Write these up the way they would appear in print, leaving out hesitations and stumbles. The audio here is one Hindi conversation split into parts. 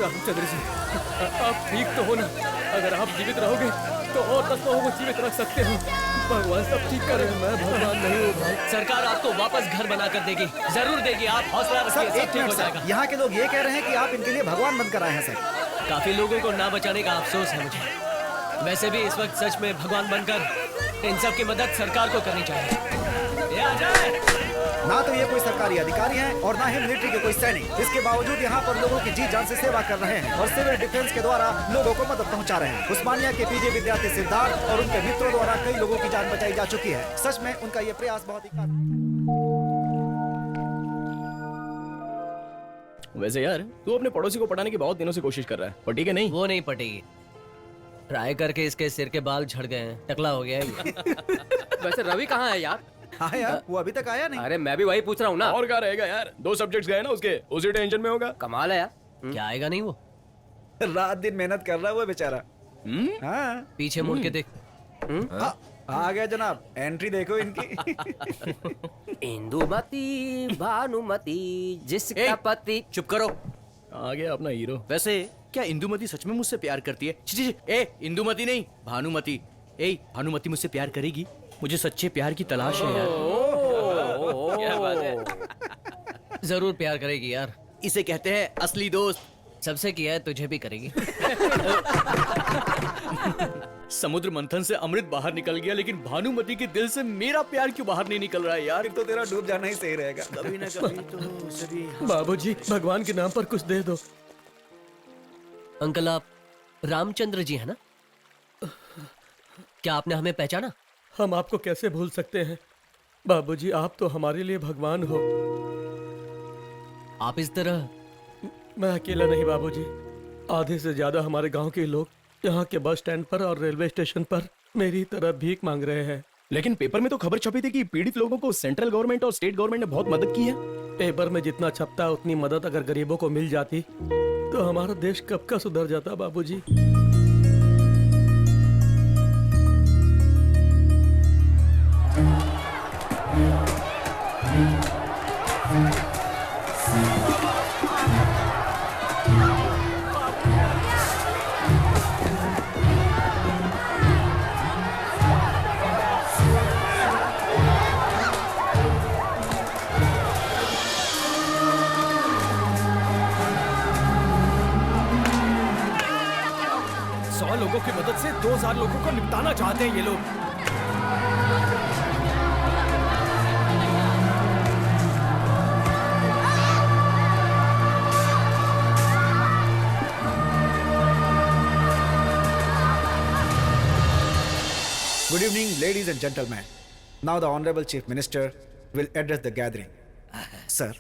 रामचंद्र जी, आप ठीक तो हो ना? अगर आप जीवित रहोगे तो और 10 लोगों को जीवित रख सकते हो। भगवान सब ठीक करे। मैं भगवान नहीं हूँ भाई। सरकार आपको वापस घर बना कर देगी, जरूर देगी। आप हौसला रखिए, सब ठीक हो जाएगा। यहाँ के लोग ये कह रहे हैं कि आप इनके लिए भगवान बनकर आए हैं सर। काफी लोगों को ना बचाने का अफसोस है मुझे। वैसे भी इस वक्त सच में भगवान बनकर इन सब की मदद सरकार को करनी चाहिए। ये आ जाए। ना तो ये कोई सरकारी अधिकारी हैं और ना ही मिलिट्री के कोई सैनिक। इसके बावजूद यहाँ पर लोगों की जी जान से सेवा कर रहे हैं और सिविल डिफेंस के द्वारा लोगों को मदद पहुँचा रहे हैं। उस्मानिया के पीजे विद्यार्थी सिद्धार्थ और उनके मित्रों द्वारा कई लोगों की जान बचाई जा चुकी है। सच में उनका ये प्रयास बहुत ही। वैसे यार, तू अपने पड़ोसी को पटाने की बहुत दिनों से कोशिश कर रहा है, पटी के नहीं? वो नहीं पटेगी। ट्राई करके इसके सिर के बाल झड़ गए हैं, टकला हो गया है। वैसे रवि कहाँ है यार? हाँ यार, वो अभी तक आया नहीं। अरे मैं भी वही पूछ रहा हूँ ना। और कहाँ रहेगा यार? 2 सब्जेक्ट्स गए ना उसके, उसी टेंशन में होगा। कमाल है यार। क्या आएगा नहीं वो? रात दिन मेहनत कर रहा है वो बेचारा। हाँ। पीछे मुड़ के देख। आ गया जनाब, एंट्री देखो इनकी। इंदुमती भानुमती जिसका पति। चुप करो। आ गया अपना हीरो। वैसे क्या इंदुमती सच में मुझसे प्यार करती है? ए, इंदुमती नहीं, भानुमती। ए, भानुमती मुझसे प्यार करेगी? मुझे सच्चे प्यार की तलाश है यार। क्या बात है? जरूर प्यार करेगी यार। इसे कहते हैं असली दोस्त। सबसे किया है, तुझे भी करेगी। समुद्र मंथन से अमृत बाहर निकल गया, लेकिन भानुमति के दिल से मेरा प्यार क्यों बाहर नहीं निकल रहा है यार? तो तेरा डूब जाना ही सही रहेगा। कभी ना कभी तो सभी। बाबूजी, भगवान के नाम पर कुछ दे दो। अंकल, आप रामचंद्र जी है ना? क्या आपने हमें पहचाना? हम आपको कैसे भूल सकते हैं बाबूजी, आप तो हमारे लिए भगवान हो। आप इस तरह। मैं अकेला नहीं बाबूजी, आधे से ज्यादा हमारे गांव के लोग यहाँ के बस स्टैंड पर और रेलवे स्टेशन पर मेरी तरह भीख मांग रहे हैं, लेकिन पेपर में तो खबर छपी थी कि पीड़ित लोगों को सेंट्रल गवर्नमेंट और स्टेट गवर्नमेंट ने बहुत मदद की है। पेपर में जितना छपता है उतनी मदद अगर गरीबों को मिल जाती तो हमारा देश कब का सुधर जाता बाबूजी। लोगों की मदद से 2000 लोगों को निपटाना चाहते हैं ये लोग। Good evening, ladies and gentlemen. Now the Honorable Chief Minister will address the gathering. Sir.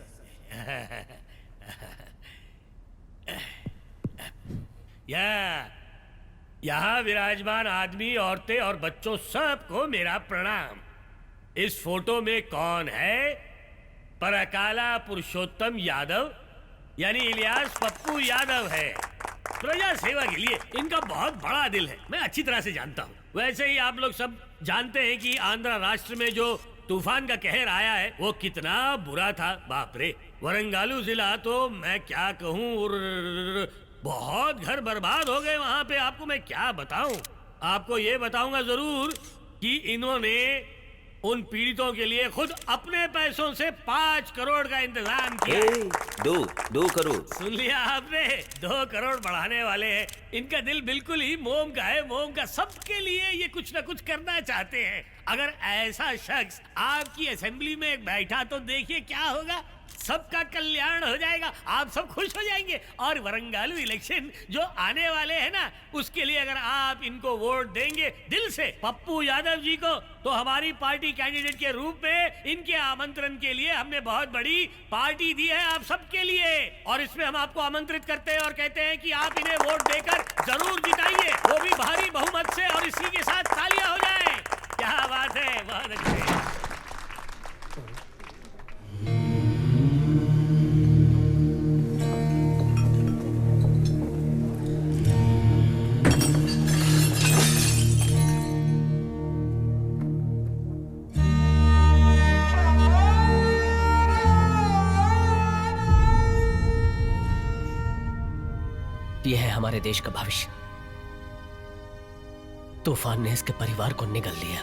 यहाँ विराजमान आदमी, औरतें और बच्चों सबको मेरा प्रणाम। इस फोटो में कौन है? परकाला पुरुषोत्तम यादव यानी इलियास पप्पू यादव है। प्रजा सेवा के लिए इनका बहुत बड़ा दिल है, मैं अच्छी तरह से जानता हूँ। वैसे ही आप लोग सब जानते हैं कि आंध्र राष्ट्र में जो तूफान का कहर आया है वो कितना बुरा था। बाप रे, वरंगालू जिला तो मैं क्या कहूँ, बहुत घर बर्बाद हो गए वहां पे। आपको मैं क्या बताऊं। आपको ये बताऊंगा जरूर कि इन्होंने उन पीड़ितों के लिए खुद अपने पैसों से 5 करोड़ का इंतजाम किया। दो करोड़ सुन लिया आपने? 2 करोड़ बढ़ाने वाले हैं। इनका दिल बिल्कुल ही मोम का है, मोम का। सबके लिए ये कुछ ना कुछ करना चाहते हैं। अगर ऐसा शख्स आपकी असेंबली में बैठा तो देखिए क्या होगा। सबका कल्याण हो जाएगा, आप सब खुश हो जाएंगे। और वरंगालू इलेक्शन जो आने वाले हैं ना, उसके लिए अगर आप इनको वोट देंगे दिल से, पप्पू यादव जी को, तो हमारी पार्टी कैंडिडेट के रूप में इनके आमंत्रण के लिए हमने बहुत बड़ी पार्टी दी है आप सबके लिए। और इसमें हम आपको आमंत्रित करते हैं और कहते हैं कि आप इन्हें वोट देकर जरूर जिताइए, वो भी भारी बहुमत से। और इसी के साथ तालियां हो जाए। क्या बात है, बहुत अच्छे। यह है हमारे देश का भविष्य। तूफान ने इसके परिवार को निगल लिया।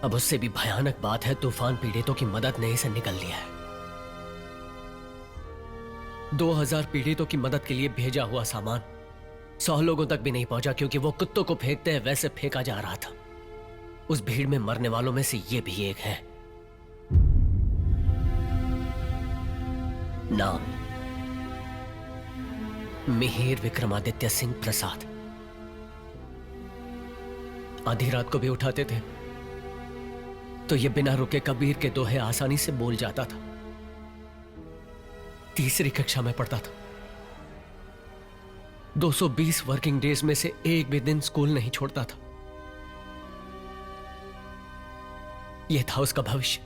अब उससे भी भयानक बात है, तूफान पीड़ितों की मदद ने इसे निगल लिया है। 2000 पीड़ितों की मदद के लिए भेजा हुआ सामान 100 लोगों तक भी नहीं पहुंचा, क्योंकि वो कुत्तों को फेंकते हैं वैसे फेंका जा रहा था। उस भीड़ में मरने वालों में से ये भी एक है। नाम मिहिर विक्रमादित्य सिंह प्रसाद। आधी रात को भी उठाते थे तो ये बिना रुके कबीर के दोहे आसानी से बोल जाता था। 3री कक्षा में पढ़ता था। 220 वर्किंग डेज में से एक भी दिन स्कूल नहीं छोड़ता था। यह था उसका भविष्य।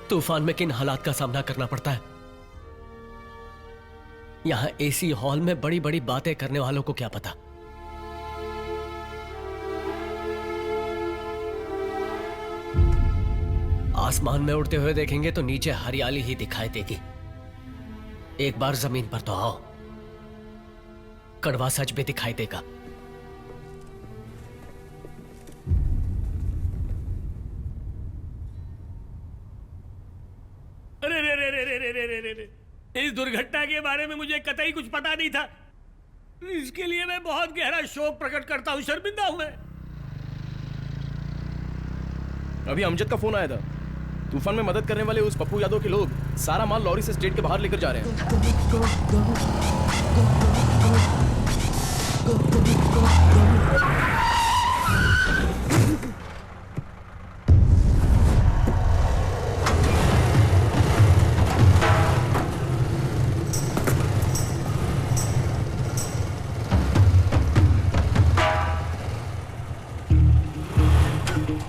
तूफान में किन हालात का सामना करना पड़ता है, यहां एसी हॉल में बड़ी बड़ी बातें करने वालों को क्या पता। आसमान में उड़ते हुए देखेंगे तो नीचे हरियाली ही दिखाई देगी। एक बार जमीन पर तो आओ, कड़वा सच भी दिखाई देगा। अरे रे रे रे रे रे रे रे रे, इस दुर्घटना के बारे में मुझे कतई कुछ पता नहीं था। इसके लिए मैं बहुत गहरा शोक प्रकट करता हूं, शर्मिंदा हूं मैं। अभी अमजद का फोन आया था। तूफान में मदद करने वाले उस पप्पू यादव के लोग सारा माल लॉरी से स्टेट के बाहर लेकर जा रहे हैं।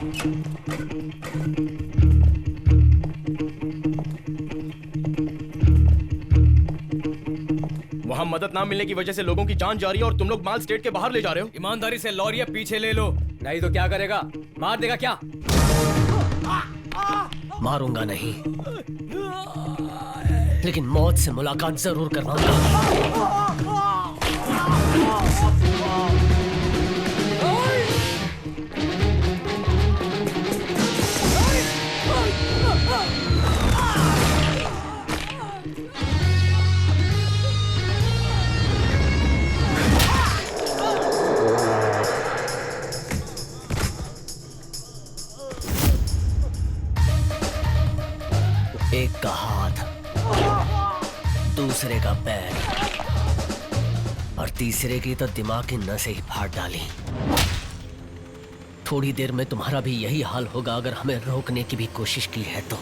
वहाँ मदद ना मिलने की वजह से लोगों की जान जा रही है और तुम लोग माल स्टेट के बाहर ले जा रहे हो। ईमानदारी से लॉरिया पीछे ले लो। नहीं तो क्या करेगा? मार देगा क्या? मारूंगा नहीं, लेकिन मौत से मुलाकात जरूर करवाऊंगा। एक का हाथ, दूसरे का पैर और तीसरे की तो दिमाग की नसें ही फाड़ डाली। थोड़ी देर में तुम्हारा भी यही हाल होगा अगर हमें रोकने की भी कोशिश की है तो।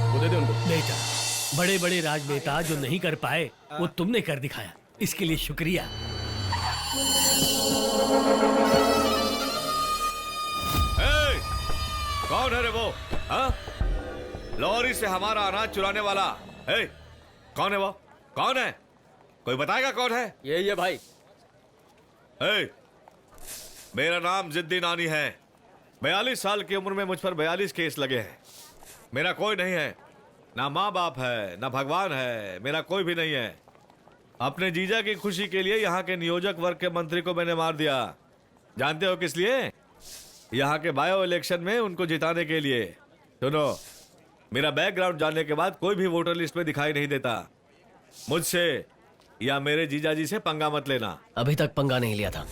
वो दे दे उनको। बेटा, बड़े बड़े राजनेता जो नहीं कर पाए वो तुमने कर दिखाया, इसके लिए शुक्रिया। कौन है रे वो? हाँ? लॉरी से हमारा अनाज चुराने वाला है? कौन है वो? कौन है? कोई बताएगा कौन है? ये भाई। मेरा नाम जिद्दी नानी है। 42 साल की उम्र में मुझ पर 42 केस लगे हैं। मेरा कोई नहीं है, ना माँ बाप है, ना भगवान है, मेरा कोई भी नहीं है। अपने जीजा की खुशी के लिए यहाँ के नियोजक वर्ग के मंत्री को मैंने मार दिया। जानते हो किस लिए? यहाँ के बायो इलेक्शन में उनको जिताने के लिए। सुनो, मेरा बैकग्राउंड जानने के बाद कोई भी वोटर लिस्ट में दिखाई नहीं देता। मुझसे या मेरे जीजाजी से पंगा मत लेना। अभी तक पंगा नहीं लिया था,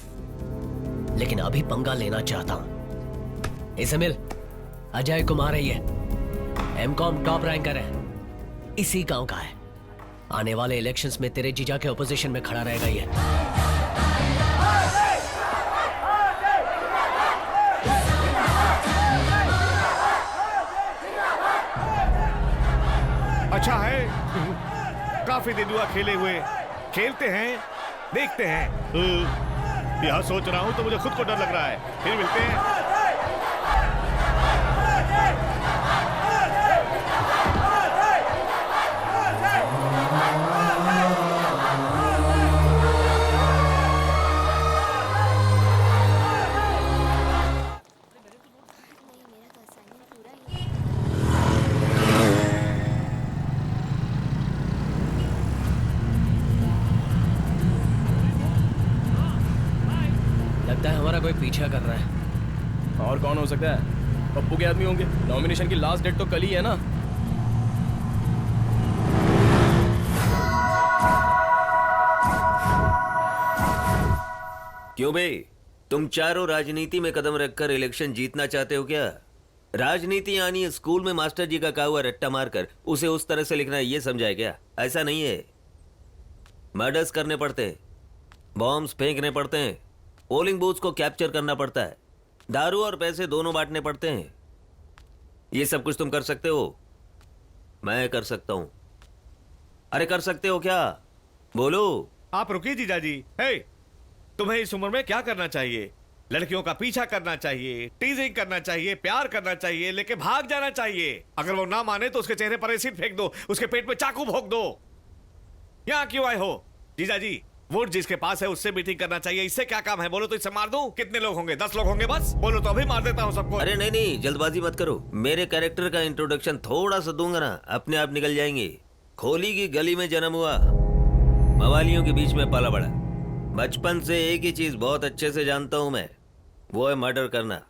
लेकिन अभी पंगा लेना चाहता हूं। इसे मिल, अजय कुमार है ये, एमकॉम टॉप रैंकर है, इसी गांव का है। आने वाले इलेक्शंस में तेरे जीजा के ऑपोजिशन में खड़ा रहेगा ये। अच्छा है, काफी दिन हुआ खेले हुए। खेलते हैं, देखते हैं। यहाँ सोच रहा हूँ तो मुझे खुद को डर लग रहा है। फिर मिलते हैं। लगता है हमारा कोई पीछा कर रहा है। और कौन हो सकता है? पप्पू के आदमी होंगे। नॉमिनेशन की लास्ट डेट तो कल ही है ना। क्यों बे, तुम चारों राजनीति में कदम रखकर इलेक्शन जीतना चाहते हो क्या? राजनीति यानी स्कूल में मास्टर जी का कहा हुआ रट्टा मारकर उसे उस तरह से लिखना, ये समझा है क्या? ऐसा नहीं है। मर्डर्स करने पड़ते हैं, बॉम्ब्स फेंकने पड़ते हैं, पोलिंग बूथ्स को कैप्चर करना पड़ता है, दारू और पैसे दोनों बांटने पड़ते हैं। ये सब कुछ तुम कर सकते हो? मैं कर सकता हूं। अरे कर सकते हो क्या? बोलो। आप रुकिए जीजाजी। तुम्हें इस उम्र में क्या करना चाहिए? लड़कियों का पीछा करना चाहिए, टीजिंग करना चाहिए, प्यार करना चाहिए, लेके भाग जाना चाहिए। अगर वो ना माने तो उसके चेहरे पर एसिड फेंक दो, उसके पेट में चाकू भोंक दो। यहाँ क्यों आए हो जीजाजी? वोट जिसके पास है उससे मीटिंग करना चाहिए। इससे क्या काम है? बोलो तो इससे मार दूं? कितने लोग होंगे? 10 लोग होंगे बस। बोलो तो अभी मार देता हूँ सबको। अरे नहीं नहीं, जल्दबाजी मत करो। मेरे कैरेक्टर का इंट्रोडक्शन थोड़ा सा दूंगा ना, अपने आप निकल जाएंगे। खोली की गली में जन्म हुआ, मवालियों के बीच में पाला बड़ा। बचपन से एक ही चीज बहुत अच्छे से जानता हूं मैं, वो है मर्डर करना।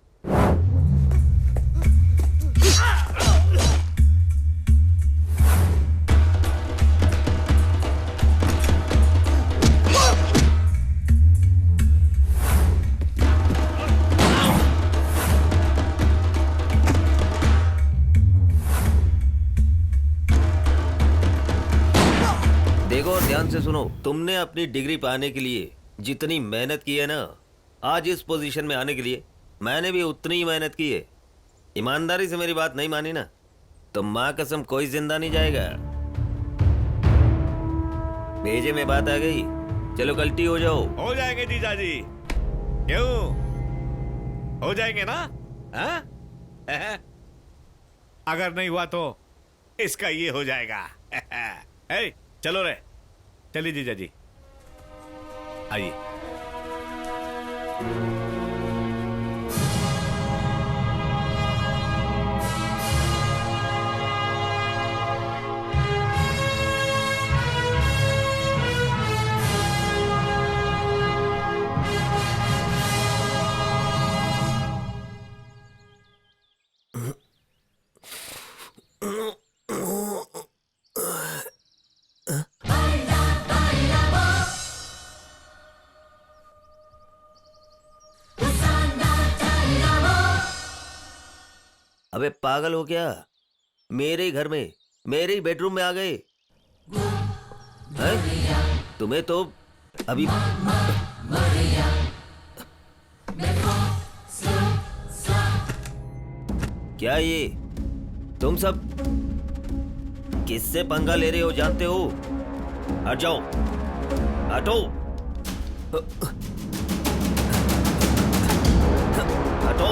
देखो और ध्यान से सुनो, तुमने अपनी डिग्री पाने के लिए जितनी मेहनत की है ना, आज इस पोजीशन में आने के लिए मैंने भी उतनी ही मेहनत की है। ईमानदारी से मेरी बात नहीं मानी ना तो माँ कसम कोई जिंदा नहीं जाएगा। भेजे में बात आ गई, चलो गलती हो जाओ। हो जाएंगे जीजा जी, क्यों हो जाएंगे ना? हाँ? अगर नहीं हुआ तो इसका ये हो जाएगा। ए, चलो रे, चलिए जीजा जी, आइए। अबे पागल हो क्या? मेरे ही घर में, मेरे ही बेडरूम में आ गए हैं? तुम्हें तो अभी क्या ये तुम सब किससे पंगा ले रहे हो जानते हो? हट जाओ, हटो, हटो।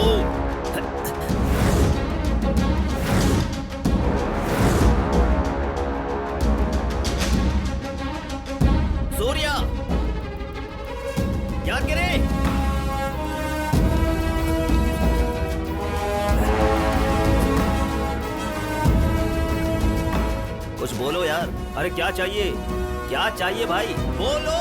सूर्या, याद करे? कुछ बोलो यार। अरे क्या चाहिए, क्या चाहिए भाई, बोलो।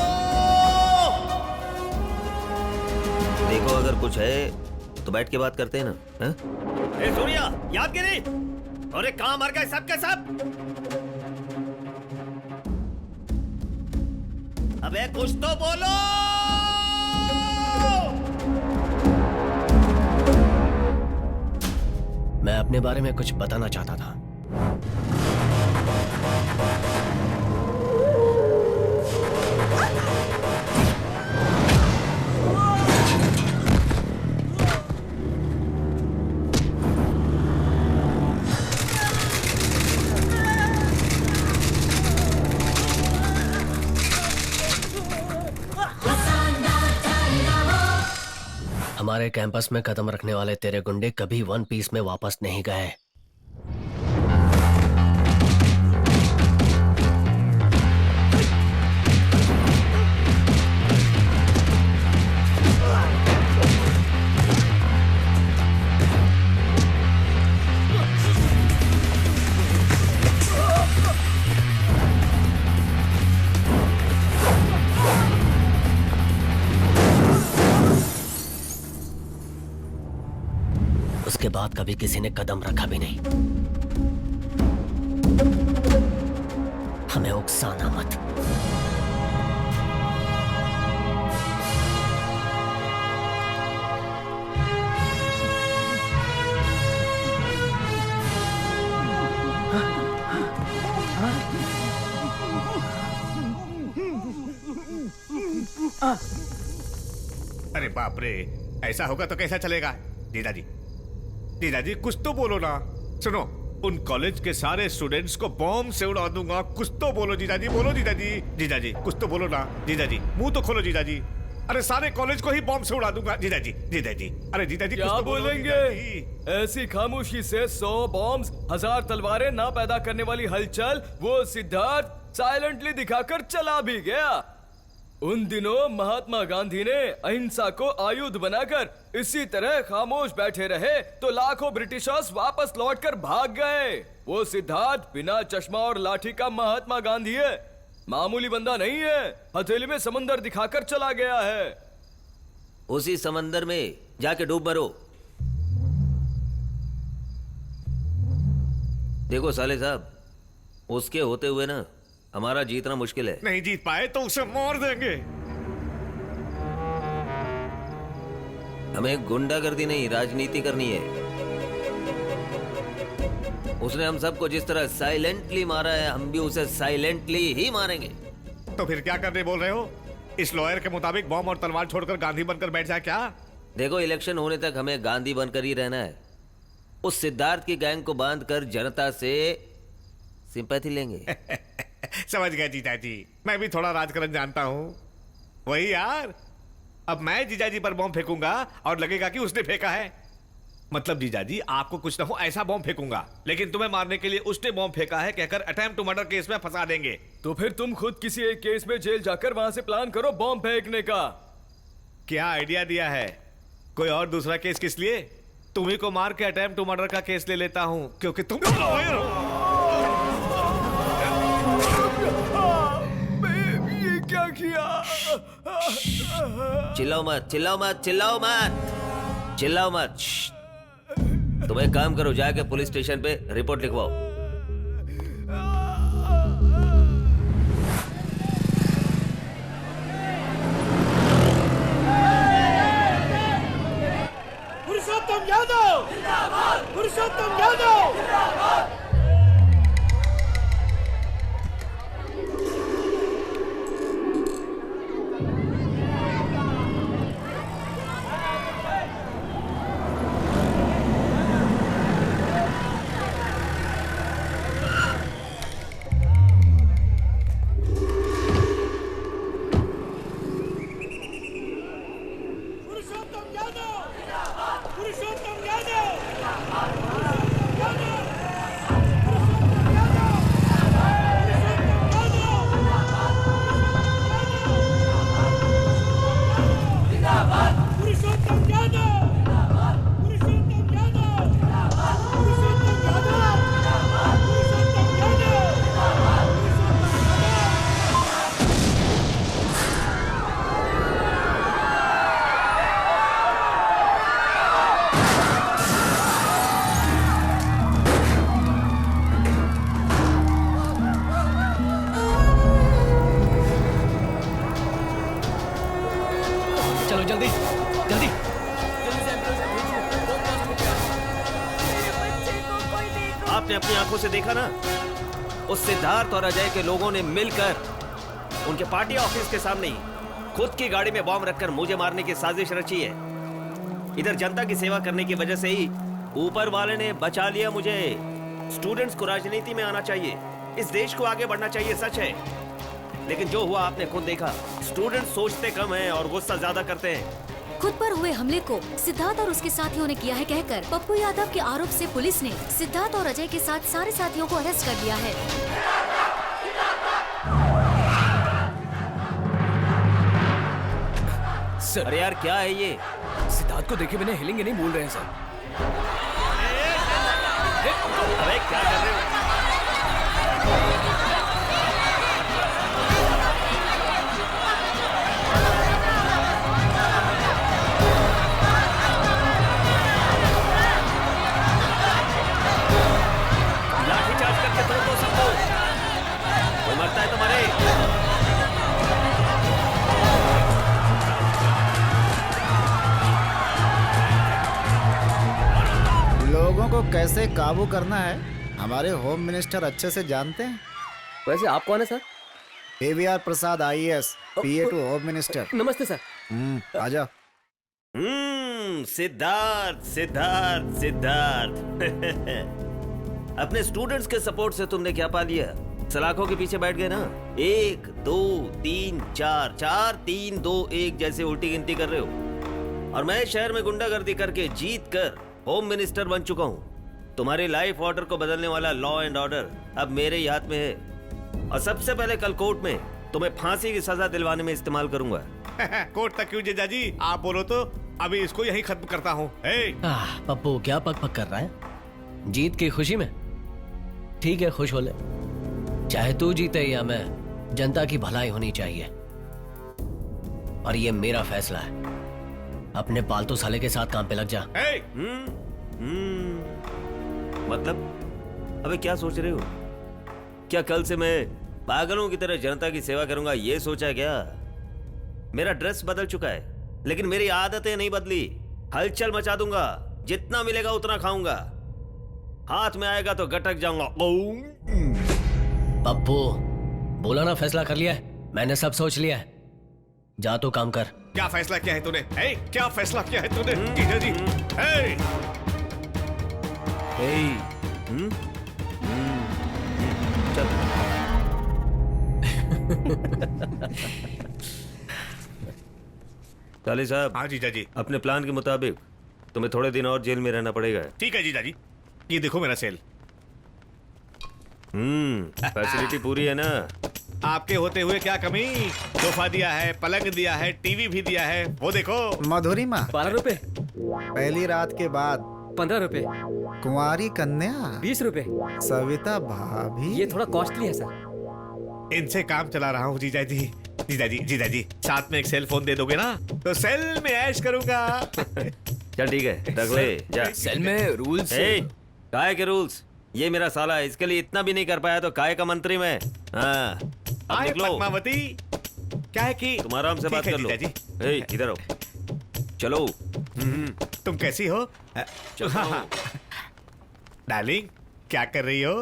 देखो अगर कुछ है तो बैठ के बात करते हैं ना। हैं? ए सूर्या, याद करे? अरे कहां मर गए सब के सब? अबे कुछ तो बोलो। मैं अपने बारे में कुछ बताना चाहता था। हमारे कैंपस में कदम रखने वाले तेरे गुंडे कभी वन पीस में वापस नहीं गए। उसके बाद कभी किसी ने कदम रखा भी नहीं। हमें उकसाना मत। अरे बाप रे, ऐसा होगा तो कैसा चलेगा? जीजाजी, जीजाजी कुछ तो बोलो ना। सुनो, उन कॉलेज के सारे स्टूडेंट्स को बॉम्ब से उड़ा दूंगा। कुछ तो बोलो जीजाजी, बोलो जीजाजी। जीजाजी कुछ तो बोलो ना। जीजाजी मुंह तो खोलो जीजाजी। अरे सारे कॉलेज को ही बॉम्ब से उड़ा दूंगा। जीजाजी, जीजाजी, अरे जीजाजी क्या कुछ तो बोलो बोलेंगे? जीजाजी। ऐसी खामोशी से 100 बॉम्ब्स, 1000 तलवारें ना पैदा करने वाली हलचल वो सिद्धार्थ साइलेंटली दिखाकर चला भी गया। उन दिनों महात्मा गांधी ने अहिंसा को आयुध बनाकर इसी तरह खामोश बैठे रहे तो लाखों ब्रिटिशर्स वापस लौटकर भाग गए। वो सिद्धार्थ बिना चश्मा और लाठी का महात्मा गांधी है, मामूली बंदा नहीं है। हथेली में समंदर दिखाकर चला गया है। उसी समंदर में जाके डूब मरो। देखो साले साहब, उसके होते हुए ना हमारा जीतना मुश्किल है। नहीं जीत पाए तो उसे मार देंगे। हमें गुंडागर्दी नहीं, राजनीति करनी है। उसने हम सबको जिस तरह साइलेंटली मारा है, हम भी उसे साइलेंटली ही मारेंगे। तो फिर क्या करने बोल रहे हो? इस लॉयर के मुताबिक बॉम्ब और तलवार छोड़कर गांधी बनकर बैठ जाए क्या? देखो, इलेक्शन होने तक हमें गांधी बनकर ही रहना है। उस सिद्धार्थ की गैंग को बांध कर जनता से सिंपैथी लेंगे। समझ गए जीजाजी, मैं भी थोड़ा राजकारण जानता हूँ। वही यार, अब मैं जीजाजी पर बॉम्ब फेंकूंगा और लगेगा कि उसने फेंका है। मतलब जीजाजी, आपको कुछ ना हो ऐसा बॉम्ब फेंकूंगा, लेकिन तुम्हें मारने के लिए उसने बॉम्ब फेंका है कहकर अटेम्प्ट टू मर्डर केस में फंसा देंगे। तो फिर तुम खुद किसी एक केस में जेल जाकर वहां से प्लान करो बॉम्ब फेंकने का। क्या आइडिया दिया है? कोई और दूसरा केस किस लिए? तुम्ही को मार के अटेम्प्ट टू मर्डर का केस ले लेता हूं, क्योंकि तुम लॉयर हो। ये क्या किया? चिल्लाओ मत, चिल्लाओ मत, चिल्लाओ मत, चिल्लाओ मत। श्श्श। तुम एक काम करो, जाके पुलिस स्टेशन पे रिपोर्ट लिखवाओ। पुरुषोत्तम यादव जिंदाबाद, पुरुषोत्तम यादव जिंदाबाद। चलो जल्दी जल्दी। आपने अपनी आंखों से देखा ना, उस सिद्धार्थ और अजय के लोगों ने मिलकर उनके पार्टी ऑफिस के सामने ही खुद की गाड़ी में बॉम्ब रखकर मुझे मारने की साजिश रची है। इधर जनता की सेवा करने की वजह से ही ऊपर वाले ने बचा लिया मुझे। स्टूडेंट्स को राजनीति में आना चाहिए, इस देश को आगे बढ़ना चाहिए, सच है। लेकिन जो हुआ आपने खुद देखा। स्टूडेंट सोचते कम हैं और गुस्सा ज्यादा करते हैं। खुद पर हुए हमले को सिद्धार्थ और उसके साथियों ने किया है कहकर पप्पू यादव के आरोप से पुलिस ने सिद्धार्थ और अजय के साथ सारे साथियों को अरेस्ट कर लिया है। सर, अरे यार क्या है ये? सिद्धार्थ को देखे बिना हिलेंगे नहीं बोल रहे हैं सर। अरे क्या कर रहे हो? लाठीचार्ज करके तोड़ दो सबको। कोई मरता है तो मरे। लोगों को कैसे काबू करना है हमारे होम मिनिस्टर अच्छे से जानते हैं। वैसे आप कौन है sir? PVR Prasad IAS, PA to home minister. नमस्ते सर। आजा। सिद्धार्थ सिद्धार्थ सिद्धार्थ। अपने स्टूडेंट्स के सपोर्ट से तुमने क्या पा लिया? सलाखों के पीछे बैठ गए ना। 1 2 3 4 4 3 2 1 जैसे उल्टी गिनती कर रहे हो। और मैं शहर में गुंडागर्दी करके जीत कर होम मिनिस्टर बन चुका हूँ। तुम्हारी लाइफ ऑर्डर को बदलने वाला लॉ एंड ऑर्डर अब मेरे ही हाथ में है। और सबसे पहले कल कोर्ट में तुम्हें फांसी की सजा दिलवाने में इस्तेमाल करूंगा। कोर्ट तक क्यों जीजा जी? आप बोलो तो अभी इसको यहीं खत्म करता हूँ। पप्पू क्या पक पक कर रहा है? जीत की खुशी में? ठीक है, खुश हो ले। चाहे तू जीते या मैं, जनता की भलाई होनी चाहिए। और ये मेरा फैसला है। अपने पालतू साले के साथ काम पे लग जा। मतलब अबे क्या सोच रहे हो? क्या कल से मैं पागलों की तरह जनता की सेवा करूंगा ये सोचा क्या? मेरा ड्रेस बदल चुका है लेकिन मेरी आदतें नहीं बदली। हलचल मचा दूंगा, जितना मिलेगा उतना खाऊंगा, हाथ में आएगा तो गटक जाऊंगा। पप्पू बोला ना, फैसला कर लिया है मैंने, सब सोच लिया है। जा तो काम कर। क्या फैसला किया है तूने? क्या फैसला किया है तूने? जीजा जी, हे! चाली साहब। हाँ जीजा जी। अपने प्लान के मुताबिक तुम्हें थोड़े दिन और जेल में रहना पड़ेगा। ठीक है जीजा जी, ये देखो मेरा सेल। फैसिलिटी पूरी है ना? आपके होते हुए क्या कमी? सोफा दिया है, पलंग दिया है, टीवी भी दिया है, वो देखो। मधुरिमा 12 रुपए, पहली रात के बाद 15 रुपए, कुंवारी कन्या 20 रुपए। सविता भाभी। ये थोड़ा कॉस्टली है सर। इनसे काम चला रहा हूँ जीजा जी। जीजा जी, जीजा जी, साथ में एक सेल फोन दे दोगे ना तो सेल में ऐश करूंगा। चल ठीक है, रख ले जा। सेल में रूल्स। काय के रूल्स? ये मेरा साला है, इसके लिए इतना भी नहीं कर पाया तो काय का मंत्री मैं। हाँ, अब निकलो। पद्मावती, क्या है कि तुम आराम से बात कर लो। इधर आओ, चलो। तुम कैसी हो? चलो। डार्लिंग, क्या कर रही हो?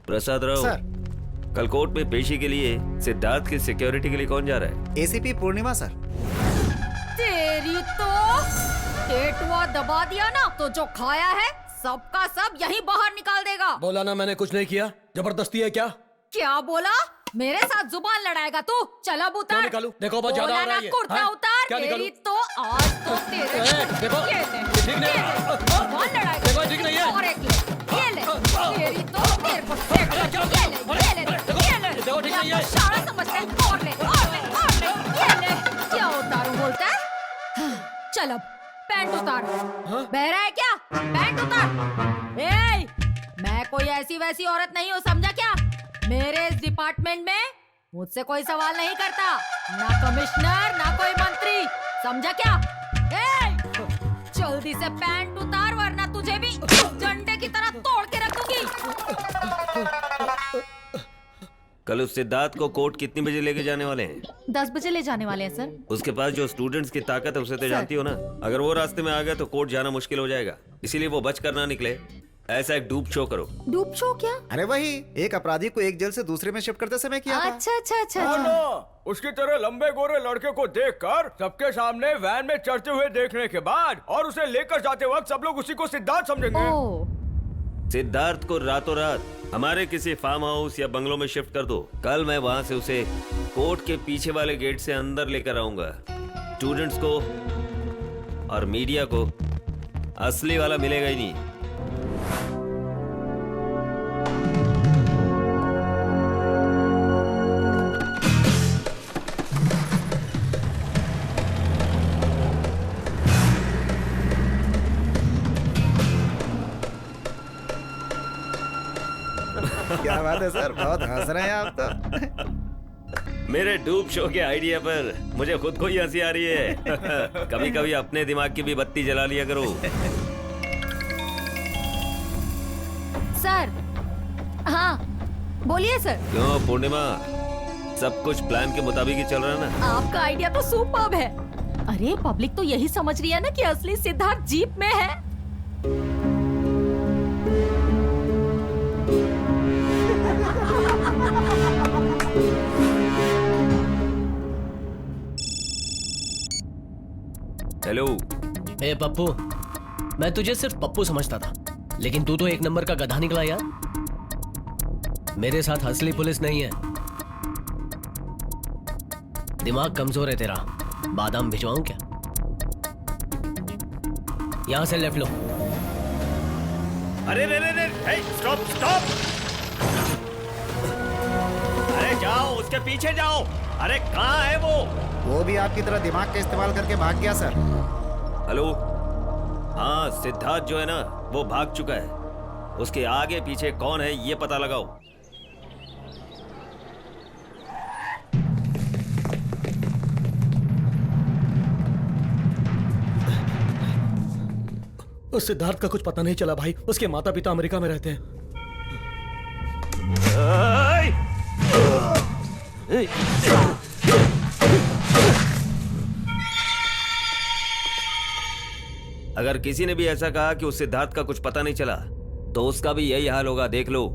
प्रसाद राव, कल कोर्ट में पेशी के लिए सिद्धार्थ की सिक्योरिटी के लिए कौन जा रहा है? एसीपी पूर्णिमा सर। तेरी तो टेटुआ दबा दिया ना तो जो खाया है सबका सब यही बाहर निकाल देगा। बोला ना मैंने कुछ नहीं किया। जबरदस्ती है क्या? क्या बोला? मेरे साथ जुबान लड़ाएगा तू? चल अब उतार। निकालू? देखो बहुत ज्यादा हो रहा है ये। कुर्ता उतार। क्या तेरी निकालू? तो आज तो तेरे देखो, ये ले, ठीक नहीं है। जुबान लड़ाएगा। देखो, ठीक नहीं है। और एक ले, ये ले। तेरी तो तेरे को फेंक कर ये ले, ये ले। देखो, ठीक नहीं है। सारा समझते हैं। और ले, ये ले। क्या उतारूं बोलता है? चल अब पैंट उतार। बहरा है क्या? पैंट उतार। ए, मैं कोई ऐसी वैसी औरत नहीं हूँ, समझा क्या? मेरे इस डिपार्टमेंट में मुझसे कोई सवाल नहीं करता, ना कमिश्नर ना कोई मंत्री, समझा क्या? ए, जल्दी से पैंट उतार वरना तुझे भी झंडे की तरह तोड़ के रख दूंगी। कल उस सिद्धार्थ को कोर्ट कितनी बजे लेके जाने वाले हैं? 10 बजे ले जाने वाले हैं सर। उसके पास जो स्टूडेंट्स की ताकत है उसे तो जानती हो ना। अगर वो रास्ते में आ गया तो कोर्ट जाना मुश्किल हो जाएगा, इसीलिए वो बच कर ना निकले ऐसा एक डूब शो करो। डूब शो क्या? अरे वही, एक अपराधी को एक जेल से दूसरे में शिफ्ट करते समय किया था। अच्छा अच्छा अच्छा हाँ अच्छा। ना, उसकी तरह लंबे गोरे लड़के को देखकर सबके सामने वैन में चढ़ते हुए देखने के बाद और उसे लेकर जाते वक्त सब लोग उसी को सिद्धार्थ समझेंगे। सिद्धार्थ को रातों रात हमारे किसी फार्म हाउस या बंगलों में शिफ्ट कर दो। कल मैं वहां से उसे कोर्ट के पीछे वाले गेट से अंदर लेकर आऊंगा। स्टूडेंट्स को और मीडिया को असली वाला मिलेगा ही नहीं। क्या बात है सर, बहुत हंस रहे हैं आप तो। मेरे डूब शो के आइडिया पर मुझे खुद को ही हंसी आ रही है। कभी कभी अपने दिमाग की भी बत्ती जला लिया करो। सर, हाँ बोलिए सर। क्यों पूर्णिमा, सब कुछ प्लान के मुताबिक ही चल रहा है ना? आपका आइडिया तो सुपर्ब है। अरे पब्लिक तो यही समझ रही है ना कि असली सिद्धार्थ जीप में है। हेलो। ए पप्पू, मैं तुझे सिर्फ पप्पू समझता था, लेकिन तू तो एक नंबर का गधा निकला यार। मेरे साथ असली पुलिस नहीं है। दिमाग कमजोर है तेरा। बादाम भिजवाऊं क्या? यहां से लेफ्ट लो। अरे रे रे रे, स्टॉप स्टॉप! अरे जाओ, उसके पीछे जाओ। अरे कहाँ है वो भी आपकी तरह दिमाग का इस्तेमाल करके भाग गया सर। हेलो। हाँ, सिद्धार्थ जो है ना वो भाग चुका है। उसके आगे पीछे कौन है ये पता लगाओ। उस सिद्धार्थ का कुछ पता नहीं चला भाई। उसके माता पिता अमेरिका में रहते हैं। अगर किसी ने भी ऐसा कहा कि उस सिद्धार्थ का कुछ पता नहीं चला तो उसका भी यही हाल होगा, देख लो।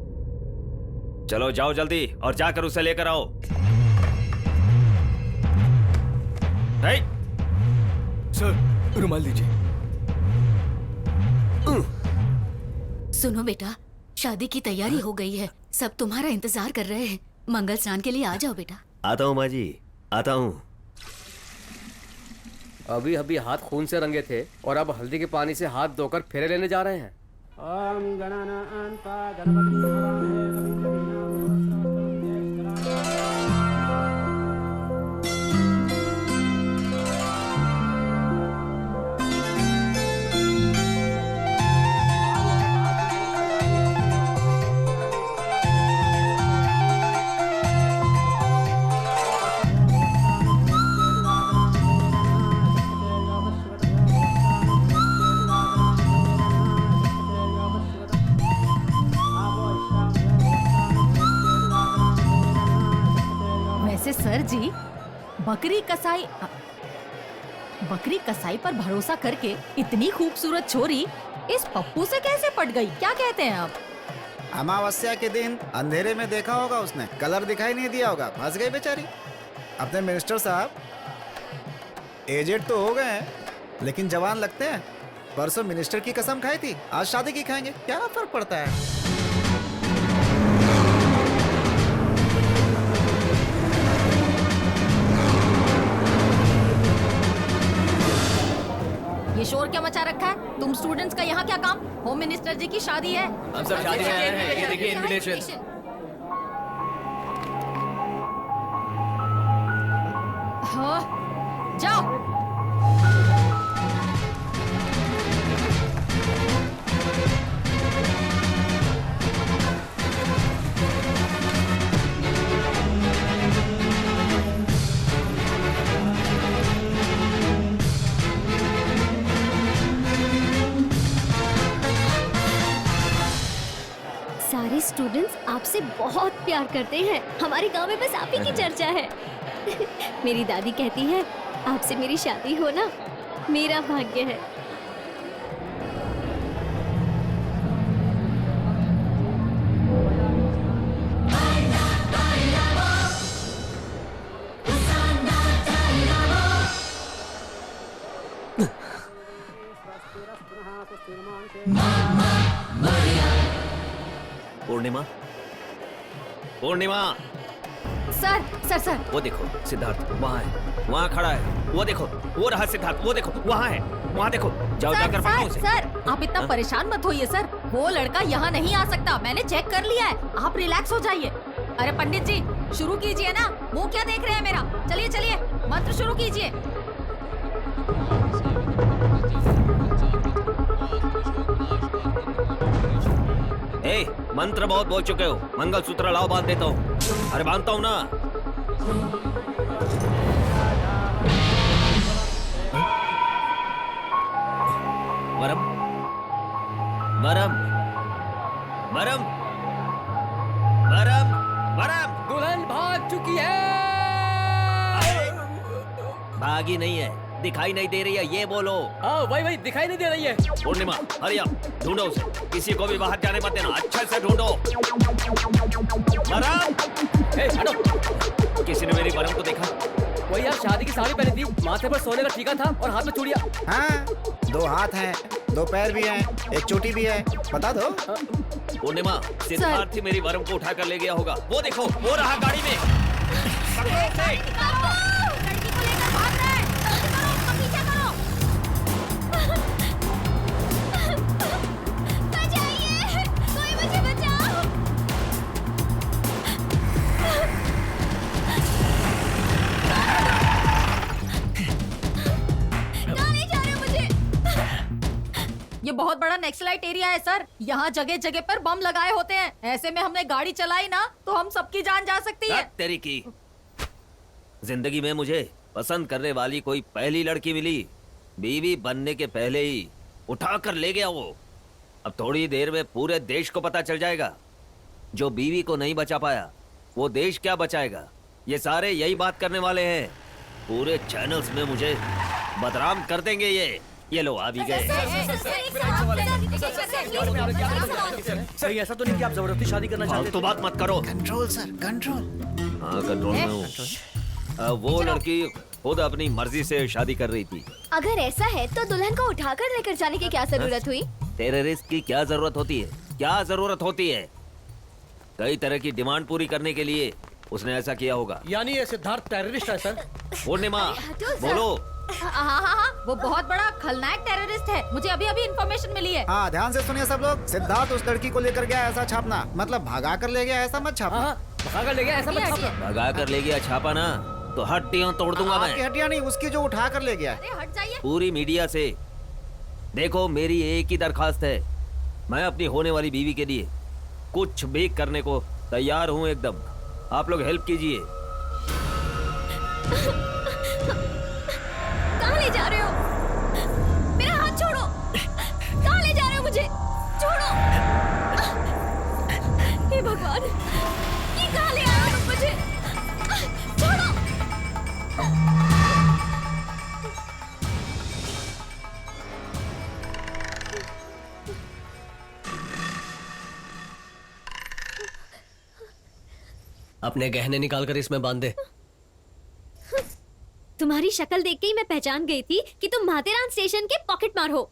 चलो जाओ जल्दी और जाकर उसे लेकर आओ। है? सर रुमाल दीजिए। सुनो बेटा, शादी की तैयारी हो गई है, सब तुम्हारा इंतजार कर रहे हैं। मंगल स्नान के लिए आ जाओ बेटा। आता हूँ माँ जी, आता हूँ। अभी अभी हाथ खून से रंगे थे और अब हल्दी के पानी से हाथ धोकर फेरे लेने जा रहे हैं। ओम गणानान्ता गणपतिं हवामहे कविं वैसे सर जी, बकरी कसाई पर भरोसा करके इतनी खूबसूरत छोरी इस पप्पू से कैसे पट गई? क्या कहते हैं आप? अमावस्या के दिन अंधेरे में देखा होगा उसने, कलर दिखाई नहीं दिया होगा, फंस गई बेचारी। अपने मिनिस्टर साहब एजेड तो हो गए हैं लेकिन जवान लगते हैं। परसों मिनिस्टर की कसम खाई थी, आज शादी की खाएंगे, क्या फर्क पड़ता है? ये शोर क्या मचा रखा है? तुम स्टूडेंट्स का यहाँ क्या काम? होम मिनिस्टर जी की शादी है। हम सब शादी में आए हैं, ये देखिए इनविटेशन। हाँ, जाओ। सारे स्टूडेंट्स आपसे बहुत प्यार करते हैं। हमारे गांव में बस आप ही की चर्चा है। मेरी दादी कहती है आपसे मेरी शादी हो ना मेरा भाग्य है। पूर्णिमा, पूर्णिमा। सर सर सर, वो देखो सिद्धार्थ वहाँ है, वहाँ खड़ा है। वो देखो, वो रहा सिद्धार्थ, वो देखो वहाँ है, वहाँ देखो। जाओ जाकर पकड़ो उसे। सर, आप इतना परेशान मत होइए सर, वो लड़का यहाँ नहीं आ सकता, मैंने चेक कर लिया है। आप रिलैक्स हो जाइए। अरे पंडित जी शुरू कीजिए ना, मुंह क्या देख रहे हैं मेरा? चलिए चलिए मंत्र शुरू कीजिए। ए, मंत्र बहुत बोल चुके हो, मंगलसूत्र लाओ, बांध देता हूँ। अरे बांधता हूँ ना। वरम, वरम, वरम, वरम, वरम। दुल्हन भाग चुकी है। भागी नहीं है, दिखाई नहीं दे रही है, ये बोलो। हाँ वही दिखाई नहीं दे रही है। पूर्णिमा हरी अप, ढूंढो उसे, किसी को भी बाहर जाने मत देना, अच्छे से ढूंढो। वरम, हटो। किसी ने मेरी वरम को देखा? वही यार, शादी की साड़ी पहनी थी, माथे पर सोने का टीका था और हाथ में चूड़ियां। हाँ, 2 हाथ हैं, 2 पैर भी हैं, 1 चोटी भी है, बता दो। पूर्णिमा, सिद्धार्थ ही मेरी वरम को उठा कर ले गया होगा। वो देखो, वो रहा गाड़ी में। पकड़ो उसे। लड़की को लेकर भाग रहा है, जल्दी करो, उसका पीछा करो। बचाइए, कोई मुझे बचाओ। कहाँ ले जा रहे हो मुझे? ये बहुत बड़ा नक्सलाइट एरिया है सर, यहाँ जगह जगह पर बम लगाए होते हैं। ऐसे में हमने गाड़ी चलाई ना तो हम सबकी जान जा सकती है। तेरी की जिंदगी में मुझे पसंद करने वाली कोई पहली लड़की मिली, बीवी बनने के पहले ही उठा कर ले गया वो। अब थोड़ी देर में पूरे देश को पता चल जाएगा, जो बीवी को नहीं बचा पाया वो देश क्या बचाएगा। ये सारे यही बात करने वाले हैं, पूरे चैनल्स में मुझे बदनाम कर देंगे ये लो आ भी गए। सही, ऐसा तो नहीं कि आप जबरदस्ती शादी करना चाहते? तो बात मत करो। Control sir, control. हाँ कंट्रोल में हूँ। वो लड़की खुद अपनी मर्जी से शादी कर रही थी। अगर ऐसा है तो दुल्हन को उठाकर लेकर जाने की क्या जरूरत हुई? तेरे रिस्क की क्या जरूरत होती है? क्या जरूरत होती है? कई तरह की डिमांड पूरी करने के लिए उसने ऐसा किया होगा। यानी ये सिद्धार्थ टेररिस्ट है सर? पूर्णिमा हटो सर। बोलो। हाँ, वो बहुत बड़ा खलनायक टेररिस्ट है। मुझे अभी अभी इन्फॉर्मेशन मिली है। हाँ, ध्यान से सुनिए सब लोग। सिद्धार्थ उस लड़की को लेकर गया ऐसा छापना, मतलब भगा कर ले गया ऐसा मत छापना। भगा कर ले गया ऐसा मत छापना। भगा कर ले गया छापा ना तो हड्डियां तोड़ दूंगा आपकी मैं। हड्डियां नहीं, उसकी जो उठा कर ले गया है। अरे हट जाइए। पूरी मीडिया से देखो, मेरी एक ही दरखास्त है, मैं अपनी होने वाली बीवी के लिए कुछ भी करने को तैयार हूँ एकदम। आप लोग हेल्प कीजिए। कहाँ ले जा रहे हो? मेरा हाथ छोड़ो। कहाँ ले जा रहे हो मुझे? छोड़ो। हे भगवान, ये कहाँ ले आए हो तुम मुझे? छोड़ो। अपने गहने निकालकर इसमें बांध दे। तुम्हारी शक्ल देख के ही मैं पहचान गई थी कि तुम माथेरान स्टेशन के पॉकेट मार हो।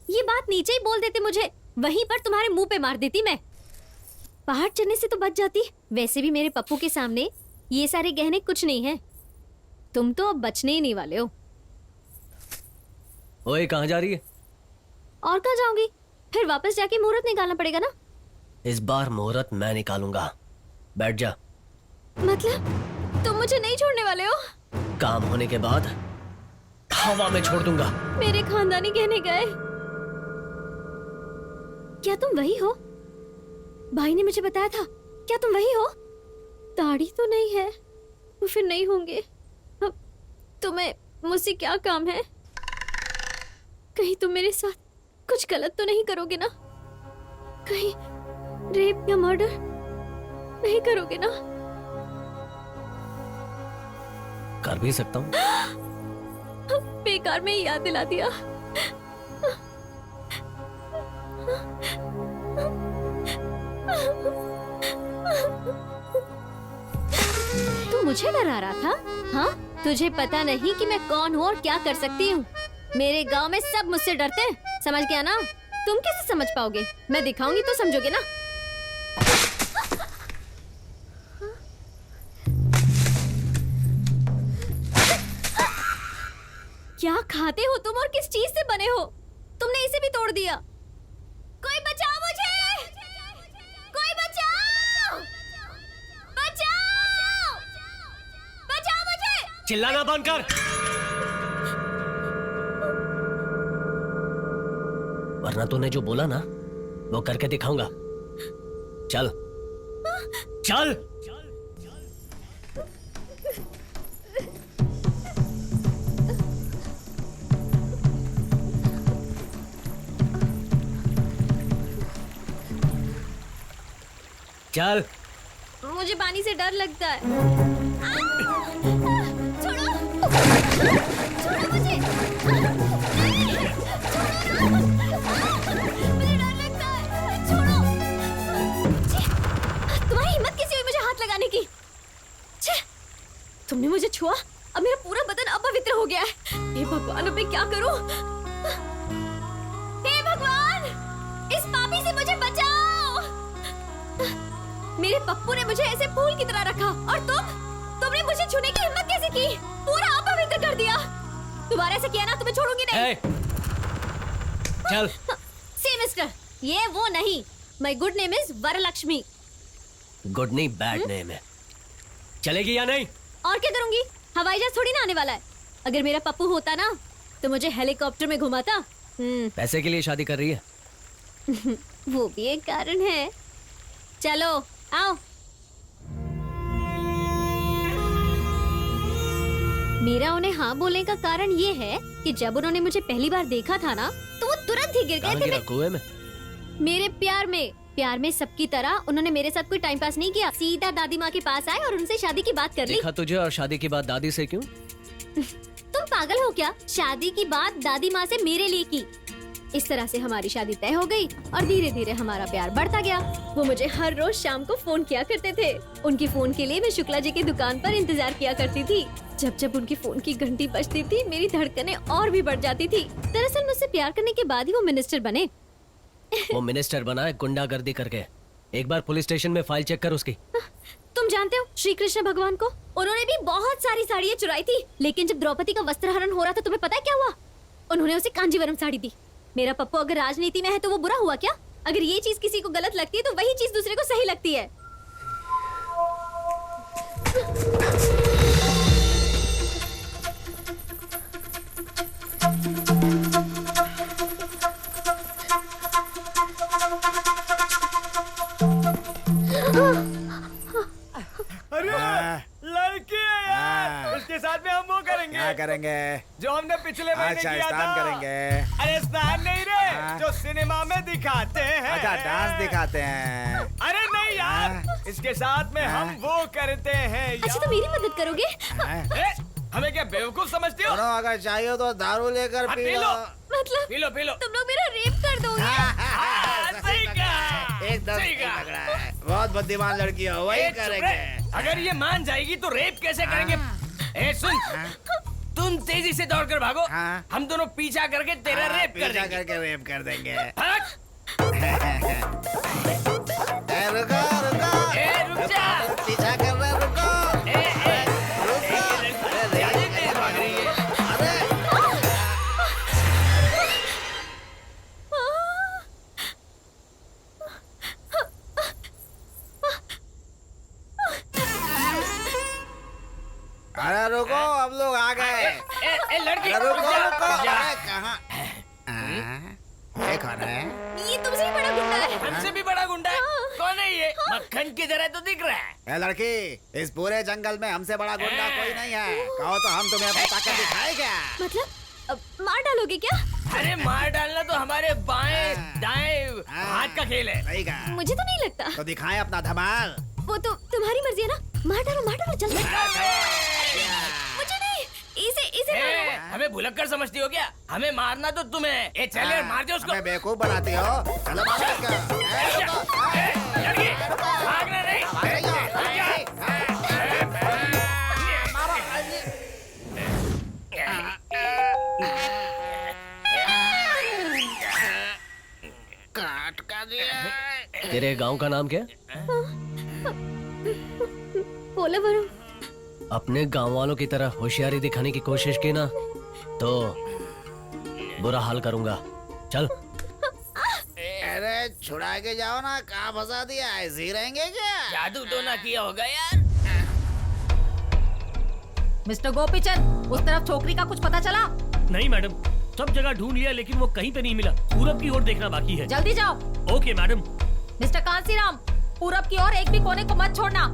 ये बात नीचे ही बोल देते मुझे, वहीं पर तुम्हारे मुंह पे मार देती मैं। पहाड़ चढ़ने से तो बच जाती। वैसे भी मेरे पप्पू के सामने ये सारे गहने कुछ नहीं है। तुम तो अब बचने ही नहीं वाले हो। ओए, कहाँ जा रही है? और कहाँ जाऊंगी? फिर वापस जाके मुहूर्त निकालना पड़ेगा ना। इस बार मुहूर्त मैं निकालूंगा। बैठ जा। मतलब तुम मुझे नहीं छोड़ने वाले हो? काम होने के बाद हवा में छोड़ दूंगा। मेरे खानदानी गहने गए। क्या तुम वही हो? भाई ने मुझे बताया था। क्या तुम वही हो? दाढ़ी तो नहीं है तो फिर नहीं होंगे। अब तुम्हें मुझसे क्या काम है? कहीं तुम मेरे साथ कुछ गलत तो नहीं करोगे ना? कहीं रेप या मर्डर नहीं करोगे ना? कर भी सकता हूँ। बेकार में याद दिला दिया। तू मुझे डरा रहा था? हाँ, तुझे पता नहीं कि मैं कौन हूँ और क्या कर सकती हूँ। मेरे गांव में सब मुझसे डरते हैं, समझ गया ना? तुम कैसे समझ पाओगे? मैं दिखाऊंगी तो समझोगे ना? क्या खाते हो तुम और किस चीज से बने हो? तुमने इसे भी तोड़ दिया। कोई बचाओ मुझे! कोई बचाओ! बचाओ! बचाओ मुझे! चिल्लाना बंद कर। वरना तूने जो बोला ना वो करके दिखाऊंगा। चल चल। चल। मुझे पानी से डर लगता है। छोड़ो! छोड़ो मुझे! मुझे डर लगता है। छोड़ो! तुम्हारी हिम्मत कैसी हुई मुझे हाथ लगाने की? तुमने मुझे छुआ, अब मेरा पूरा बदन अपवित्र हो गया है। हे भगवान, अब मैं क्या करूं? हे भगवान, इस पापी से मुझे बचाओ। मेरे पप्पू ने मुझे ऐसे फूल की तरह रखा और तुमने मुझे छूने की हिम्मत कैसे की? पूरा अपवित्र कर दिया। दोबारा ऐसा किया ना तुम्हें छोड़ूंगी नहीं। चल। सी मिस्टर, ये वो नहीं। My good name is Varalakshmi. Good नहीं, बैड नेम है। चलेगी या नहीं? और क्या करूंगी? हवाई जहाज थोड़ी ना आने वाला है। अगर मेरा पप्पू होता ना तो मुझे हेलीकॉप्टर में घुमाता। पैसे के लिए शादी कर रही है? वो भी एक कारण है। चलो आओ। मेरा उन्हें हाँ बोलने का कारण ये है कि जब उन्होंने मुझे पहली बार देखा था ना तो वो तुरंत ही गिर गए थे। कुएं में? मेरे प्यार में सबकी तरह उन्होंने मेरे साथ कोई टाइम पास नहीं किया। सीधा दादी माँ के पास आए और उनसे शादी की बात कर ली। देखा तुझे, और शादी की बात दादी से क्यों? तुम पागल हो क्या? शादी की बात दादी माँ से मेरे लिए की। इस तरह से हमारी शादी तय हो गई और धीरे धीरे हमारा प्यार बढ़ता गया। वो मुझे हर रोज शाम को फोन किया करते थे। उनकी फोन के लिए मैं शुक्ला जी की दुकान पर इंतजार किया करती थी। जब जब उनकी फोन की घंटी बजती थी मेरी धड़कनें और भी बढ़ जाती थी। दरअसल मुझसे प्यार करने के बाद ही वो मिनिस्टर बने। वो मिनिस्टर बना है गुंडागर्दी करके। एक बार पुलिस स्टेशन में फाइल चेक कर उसकी। तुम जानते हो श्री कृष्ण भगवान को उन्होंने भी बहुत सारी साड़ियाँ चुराई थी, लेकिन जब द्रौपदी का वस्त्रहरण हो रहा था तुम्हें पता है क्या हुआ? उन्होंने उसे कांजीवरम साड़ी दी। मेरा पप्पू अगर राजनीति में है तो वो बुरा हुआ क्या? अगर ये चीज किसी को गलत लगती है तो वही चीज दूसरे को सही लगती है। अरे लड़की है यार, उसके साथ में हम वो करेंगे। क्या करेंगे? जो हमने पिछले महीने अच्छा, किया स्नान था। करेंगे। अरे स्नान नहीं रे, जो सिनेमा में दिखाते हैं। अच्छा, डांस दिखाते हैं। अरे नहीं यार, इसके साथ में हम वो करते हैं यार। अच्छा तो मेरी मदद करोगे? हमें क्या बेवकूफ समझती हो? अगर चाहिए तो दारू लेकर पी लो। मतलब पी लो पी लो। तुम लोग मेरा रेप कर दोगे? सही कहा, एकदम सही कहा। लग रहा है। बहुत बुद्धिमान लड़की हो, वही ए, चुप करेंगे। रहे। अगर ये मान जाएगी तो रेप कैसे करेंगे? ए सुन, तुम तेजी से दौड़ कर भागो, हम दोनों पीछा करके तेरा रेप कर पीछा देंगे। करके रेप कर देंगे। रुको रुक जा। पीछा कर रहा है, रुको। अरे रुको, अब लोग आ गए। लड़की रुको रुको। जा। कहाँ? ये कौन है? ये तुमसे भी बड़ा गुंडा है। हमसे भी बड़ा गुंडा है। कौन है ये? मक्खन की तरह तो दिख रहा है। ए लड़की, इस पूरे जंगल में हमसे बड़ा गुंडा कोई नहीं है। कहो तो हम तुम्हें अपनी ताकत दिखाए क्या? मतलब मार डालोगे क्या? अरे मार डालना तो हमारे बाएं दाएं हाथ का खेल है। सही कहा। मुझे तो नहीं लगता। तो दिखाएं अपना धमाल। वो तो तुम्हारी मर्जी है ना। मार डालो जल्दी। मुझे नहीं, इसे मारो। हमें भुलक्कर समझती हो क्या? हमें मारना तो तुम्हें। ए चल यार, मार दे उसको। हमें बेवकूफ बनाती हो। चलो मारो इसको। लड़की, भागना नहीं। काट का दिया। तेरे गांव का नाम क्या है? पोलावरम। अपने गांव वालों की तरह होशियारी दिखाने की कोशिश की ना तो बुरा हाल करूंगा। चल। अरे छुड़ा के जाओ ना, कहाँ फंसा दिया? ऐसे ही रहेंगे क्या? जादू तो ना किया होगा यार। मिस्टर गोपीचंद, उस तरफ छोकरी का कुछ पता चला? नहीं मैडम, सब जगह ढूंढ लिया लेकिन वो कहीं पे नहीं मिला। पूरब की ओर देखना बाकी है। जल्दी जाओ। Okay madam. मिस्टर कांसीराम, पूरब की ओर एक भी कोने को मत छोड़ना।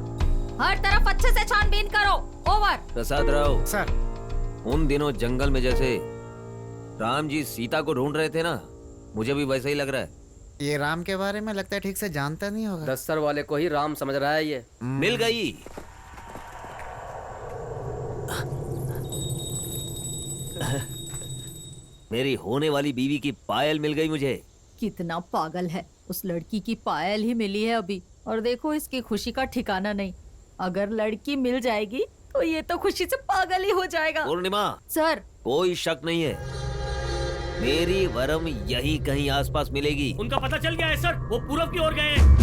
हर तरफ अच्छे से छानबीन करो। ओवर। प्रसाद राव सर, उन दिनों जंगल में जैसे राम जी सीता को ढूंढ रहे थे ना, मुझे भी वैसा ही लग रहा है। ये राम के बारे में लगता है ठीक से जानता नहीं होगा। दस्तर वाले को ही राम समझ रहा है ये। मिल गई। मेरी होने वाली बीवी की पायल मिल गई मुझे। कितना पागल है, उस लड़की की पायल ही मिली है अभी, और देखो इसकी खुशी का ठिकाना नहीं। अगर लड़की मिल जाएगी तो ये तो खुशी से पागल ही हो जाएगा। पूर्णिमा, सर, कोई शक नहीं है, मेरी वरम यही कहीं आसपास मिलेगी। उनका पता चल गया है सर, वो पूरब की ओर गए हैं।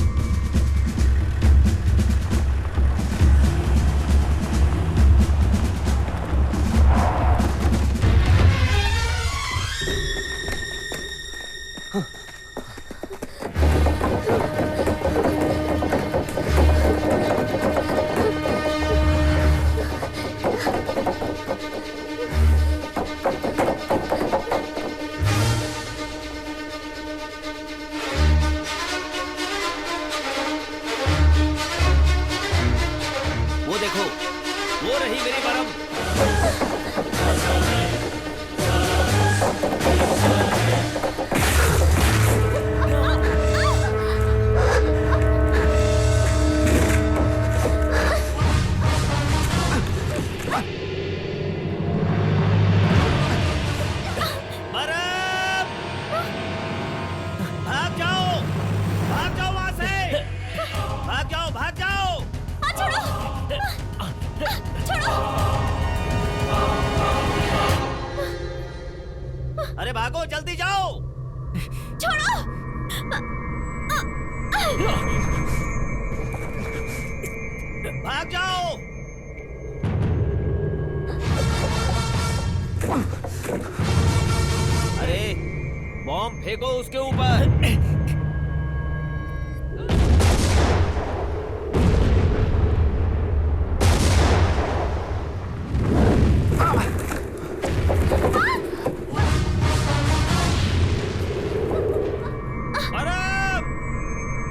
अरे भागो, जल्दी जाओ। छोड़ो। भाग जाओ। अरे बॉम्ब फेंको उसके ऊपर। परम,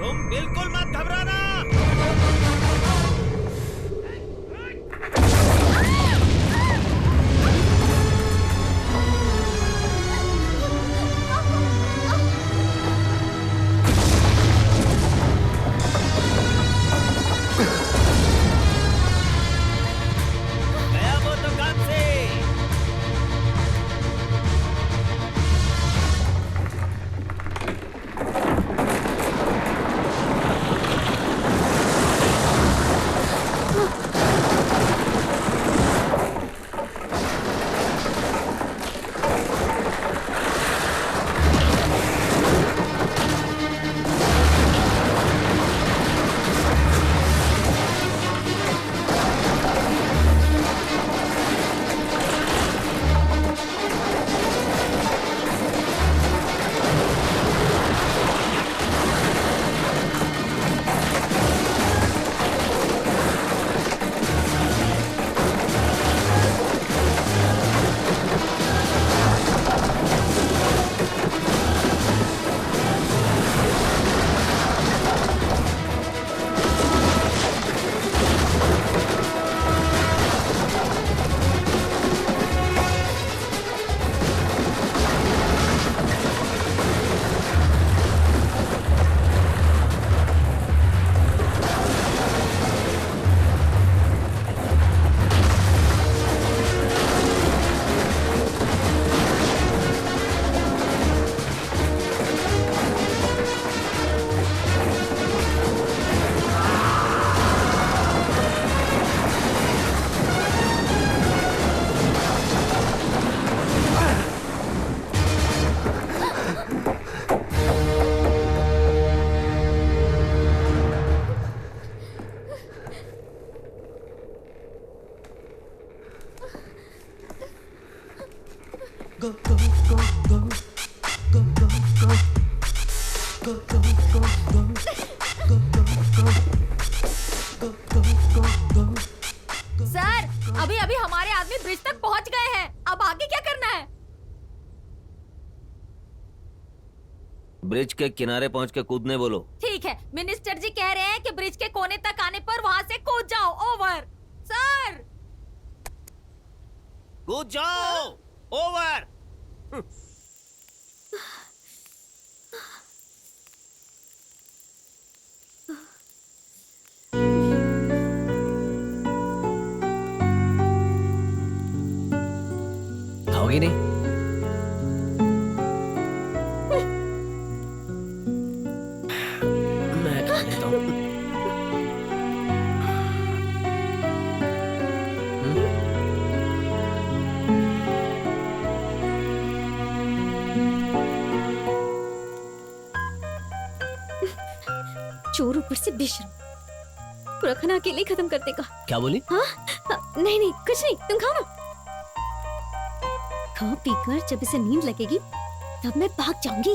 तुम बिल्कुल मत घबराना। गया वो तो काम से। सर, अभी अभी हमारे आदमी ब्रिज तक पहुंच गए हैं। अब आगे क्या करना है? ब्रिज के किनारे पहुंच के कूदने बोलो। ठीक है, मिनिस्टर जी कह रहे हैं कि ब्रिज के कोने तक आने पर वहां से कूद जाओ। ओवर। सर, कूद जाओ। ओवर। खाओगी नहीं? मैं खा लेता हूँ। चोर ऊपर से बेशर्म, पूरा खाना अकेले ही खत्म कर देगा। क्या बोली? हाँ? नहीं नहीं, कुछ नहीं, तुम खाओ ना। खा पीकर जब इसे नींद लगेगी तब मैं भाग जाऊंगी।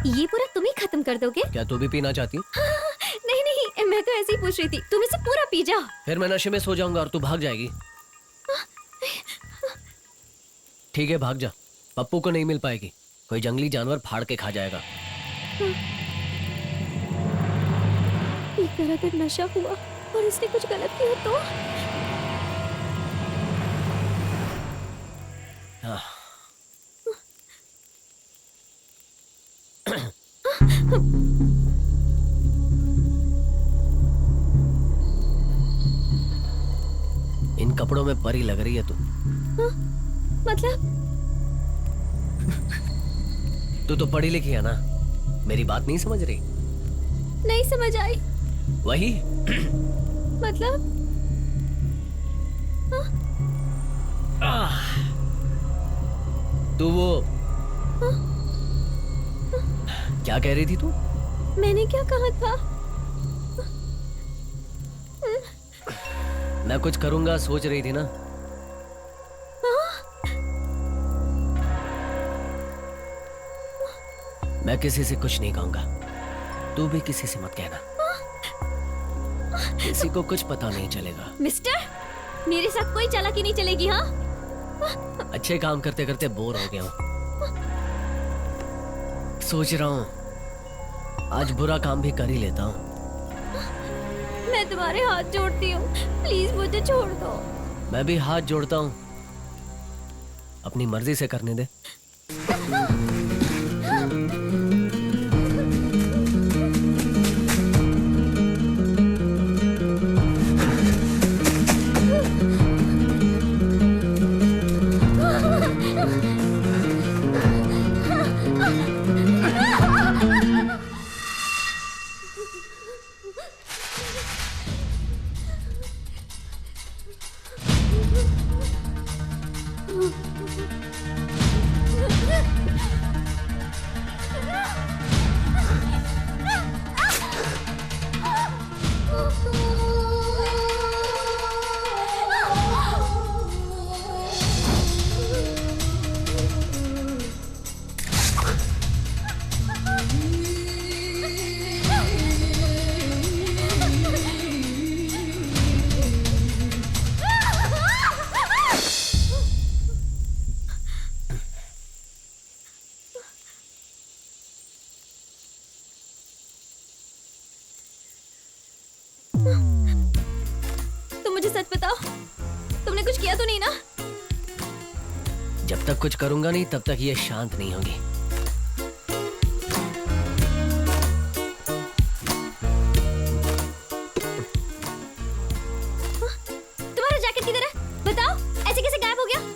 ये पूरा तुम ही खत्म कर दोगे? क्या तू भी पीना चाहती? नहीं नहीं, मैं तो ऐसे ही पूछ रही थी। तुम इसे पूरा पी जा। फिर मैं नशे में सो जाऊंगा और तू भाग जाएगी। ठीक है, भाग जा। पप्पू को नहीं मिल पाएगी, कोई जंगली जानवर फाड़ के खा जाएगा। पीकर अगर नशा हुआ और इसने कुछ गलत किया तो? इन कपड़ों में परी लग रही है तू। मतलब? तू तो पढ़ी लिखी है ना, मेरी बात नहीं समझ रही? नहीं समझ आई। वही मतलब? तू वो क्या कह रही थी तू? मैंने क्या कहा था? मैं कुछ करूंगा सोच रही थी ना। मैं किसी से कुछ नहीं कहूंगा, तू भी किसी से मत कहना, किसी को कुछ पता नहीं चलेगा। मिस्टर, मेरे साथ कोई चालाकी नहीं चलेगी। हाँ, अच्छे काम करते करते बोर हो गया हूं। सोच रहा हूं आज बुरा काम भी कर ही लेता हूं। मैं तुम्हारे हाथ जोड़ती हूँ, प्लीज मुझे छोड़ दो। मैं भी हाथ जोड़ता हूं, अपनी मर्जी से करने दे। तुम मुझे सच बताओ, तुमने कुछ किया तो नहीं ना? जब तक कुछ करूंगा नहीं तब तक ये शांत नहीं होगी। तुम्हारा जैकेट किधर है? बताओ, ऐसे कैसे गायब हो गया?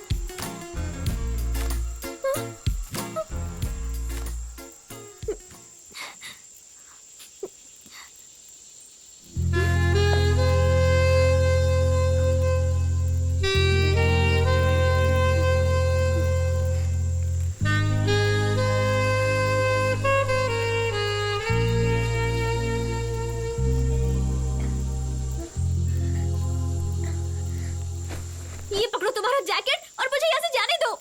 ये पकड़ो तुम्हारा जैकेट और मुझे यहाँ से जाने दो।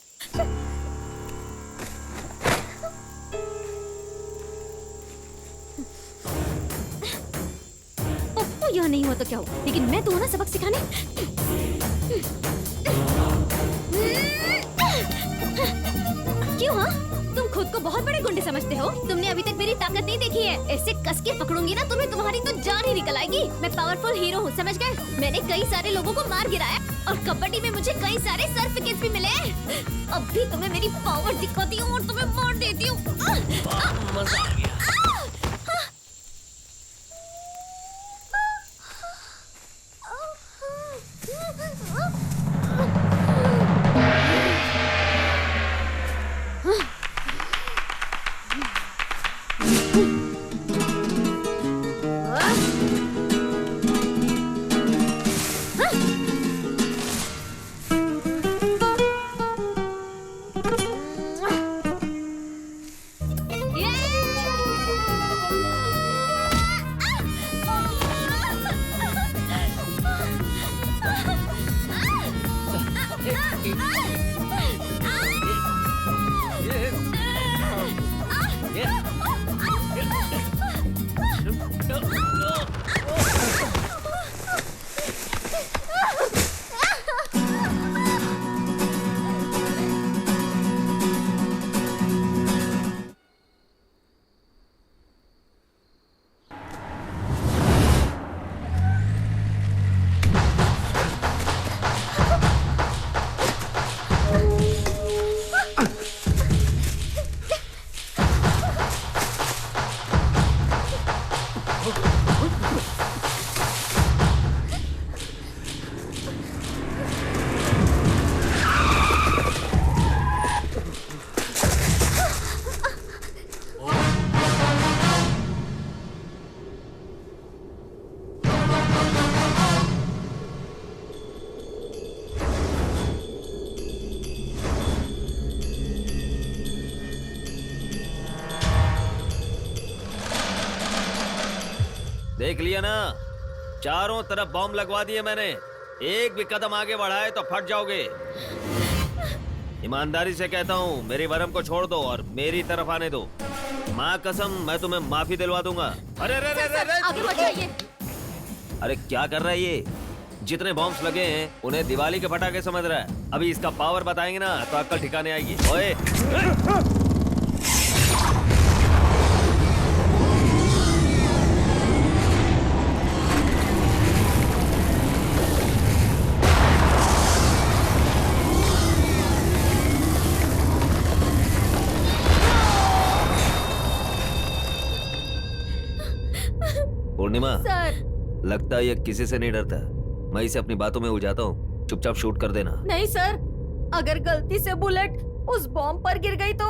ओह, यहाँ नहीं हुआ तो क्या हुआ, लेकिन मैं तो हूँ ना सबक सिखाने। क्यों? हाँ, तुम खुद को बहुत बड़े गुंडे समझते हो। तुमने अभी तक मेरी ताकत नहीं देखी है। ऐसे कस के पकड़ूंगी ना तुम्हें, तुम्हारी तो जान ही निकल आएगी। मैं पावरफुल हीरो हूँ, समझ गए? मैंने कई सारे लोगों को मार गिराया और कबड्डी में मुझे कई सारे सर्टिफिकेट्स भी मिले। अब भी तुम्हें मेरी पावर दिखाती हूँ और तुम्हें मार देती हूँ। मजा आ गया। देख लिया ना, चारों तरफ बॉम्ब लगवा दिए मैंने। एक भी कदम आगे बढ़ाए तो फट जाओगे। ईमानदारी से कहता हूँ, मेरी वरम को छोड़ दो और मेरी तरफ आने दो। माँ कसम, मैं तुम्हें माफी दिलवा दूंगा। अरे रे रे रे रे, आगे बढ़ जाइए। अरे क्या कर रहा है ये? जितने बॉम्ब्स लगे हैं उन्हें दिवाली के पटाखे समझ रहा है। अभी इसका पावर बताएंगे ना तो अक्ल ठिकाने आएगी। ओए पूर्णिमा, सर लगता है ये किसी से नहीं डरता। मैं इसे अपनी बातों में उलझाता हूँ, चुपचाप शूट कर देना। नहीं सर, अगर गलती से बुलेट उस बॉम्ब पर गिर गई तो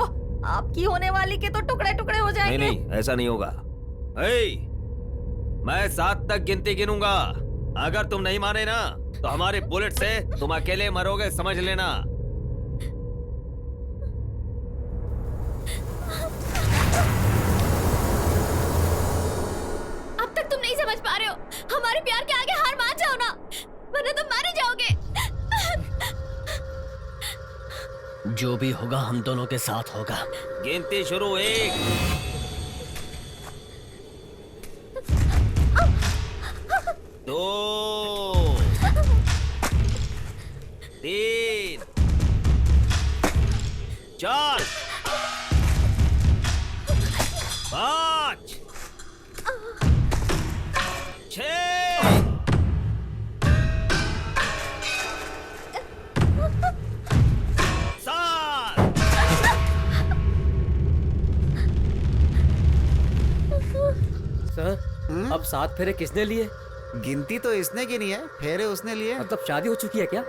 आपकी होने वाली के तो टुकड़े टुकड़े हो जाएंगे। नहीं नहीं, ऐसा नहीं होगा। मैं 7 तक गिनती गिनूंगा। अगर तुम नहीं माने ना तो हमारे बुलेट से तुम अकेले मरोगे, समझ लेना। अब तक तुम नहीं समझ पा रहे हो। हमारे प्यार के आगे हार मान जाओ ना, वरना तुम मारे जाओगे। जो भी होगा हम दोनों के साथ होगा। गिनती शुरू। 1 2 3 4 5 6 सर, अब 7 फेरे किसने लिए? गिनती तो इसने गिनी है, फेरे उसने लिए। मतलब शादी हो चुकी है क्या?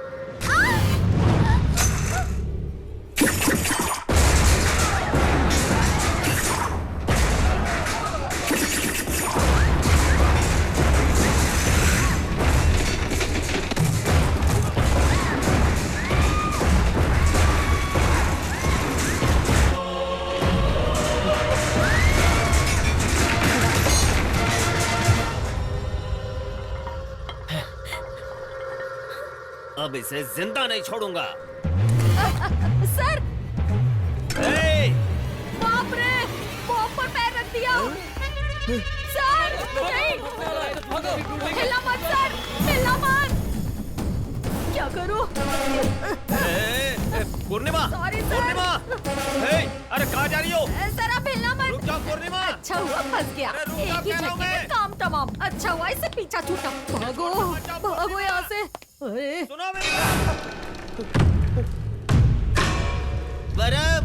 अब इसे जिंदा नहीं छोड़ूंगा। सर, ए! बाप रे, बॉम्ब पर पैर रख दिया। सर, नहीं, हिलना मत सर, हिलना मत। क्या करूं? पूर्णिमा, Sorry, sir. पूर्णिमा, अरे कहाँ जा रही हो? सर आप हिलना मत। रुक जाओ पूर्णिमा। अच्छा हुआ फंस गया। अरे रुक एक जाओ, ही कह रहा झटके हूं में मैं। काम तमाम। अच्छा हुआ इससे पीछा छूटा। भागो, भागो यहाँ से। अरे सुनो मेरी बात। वरम,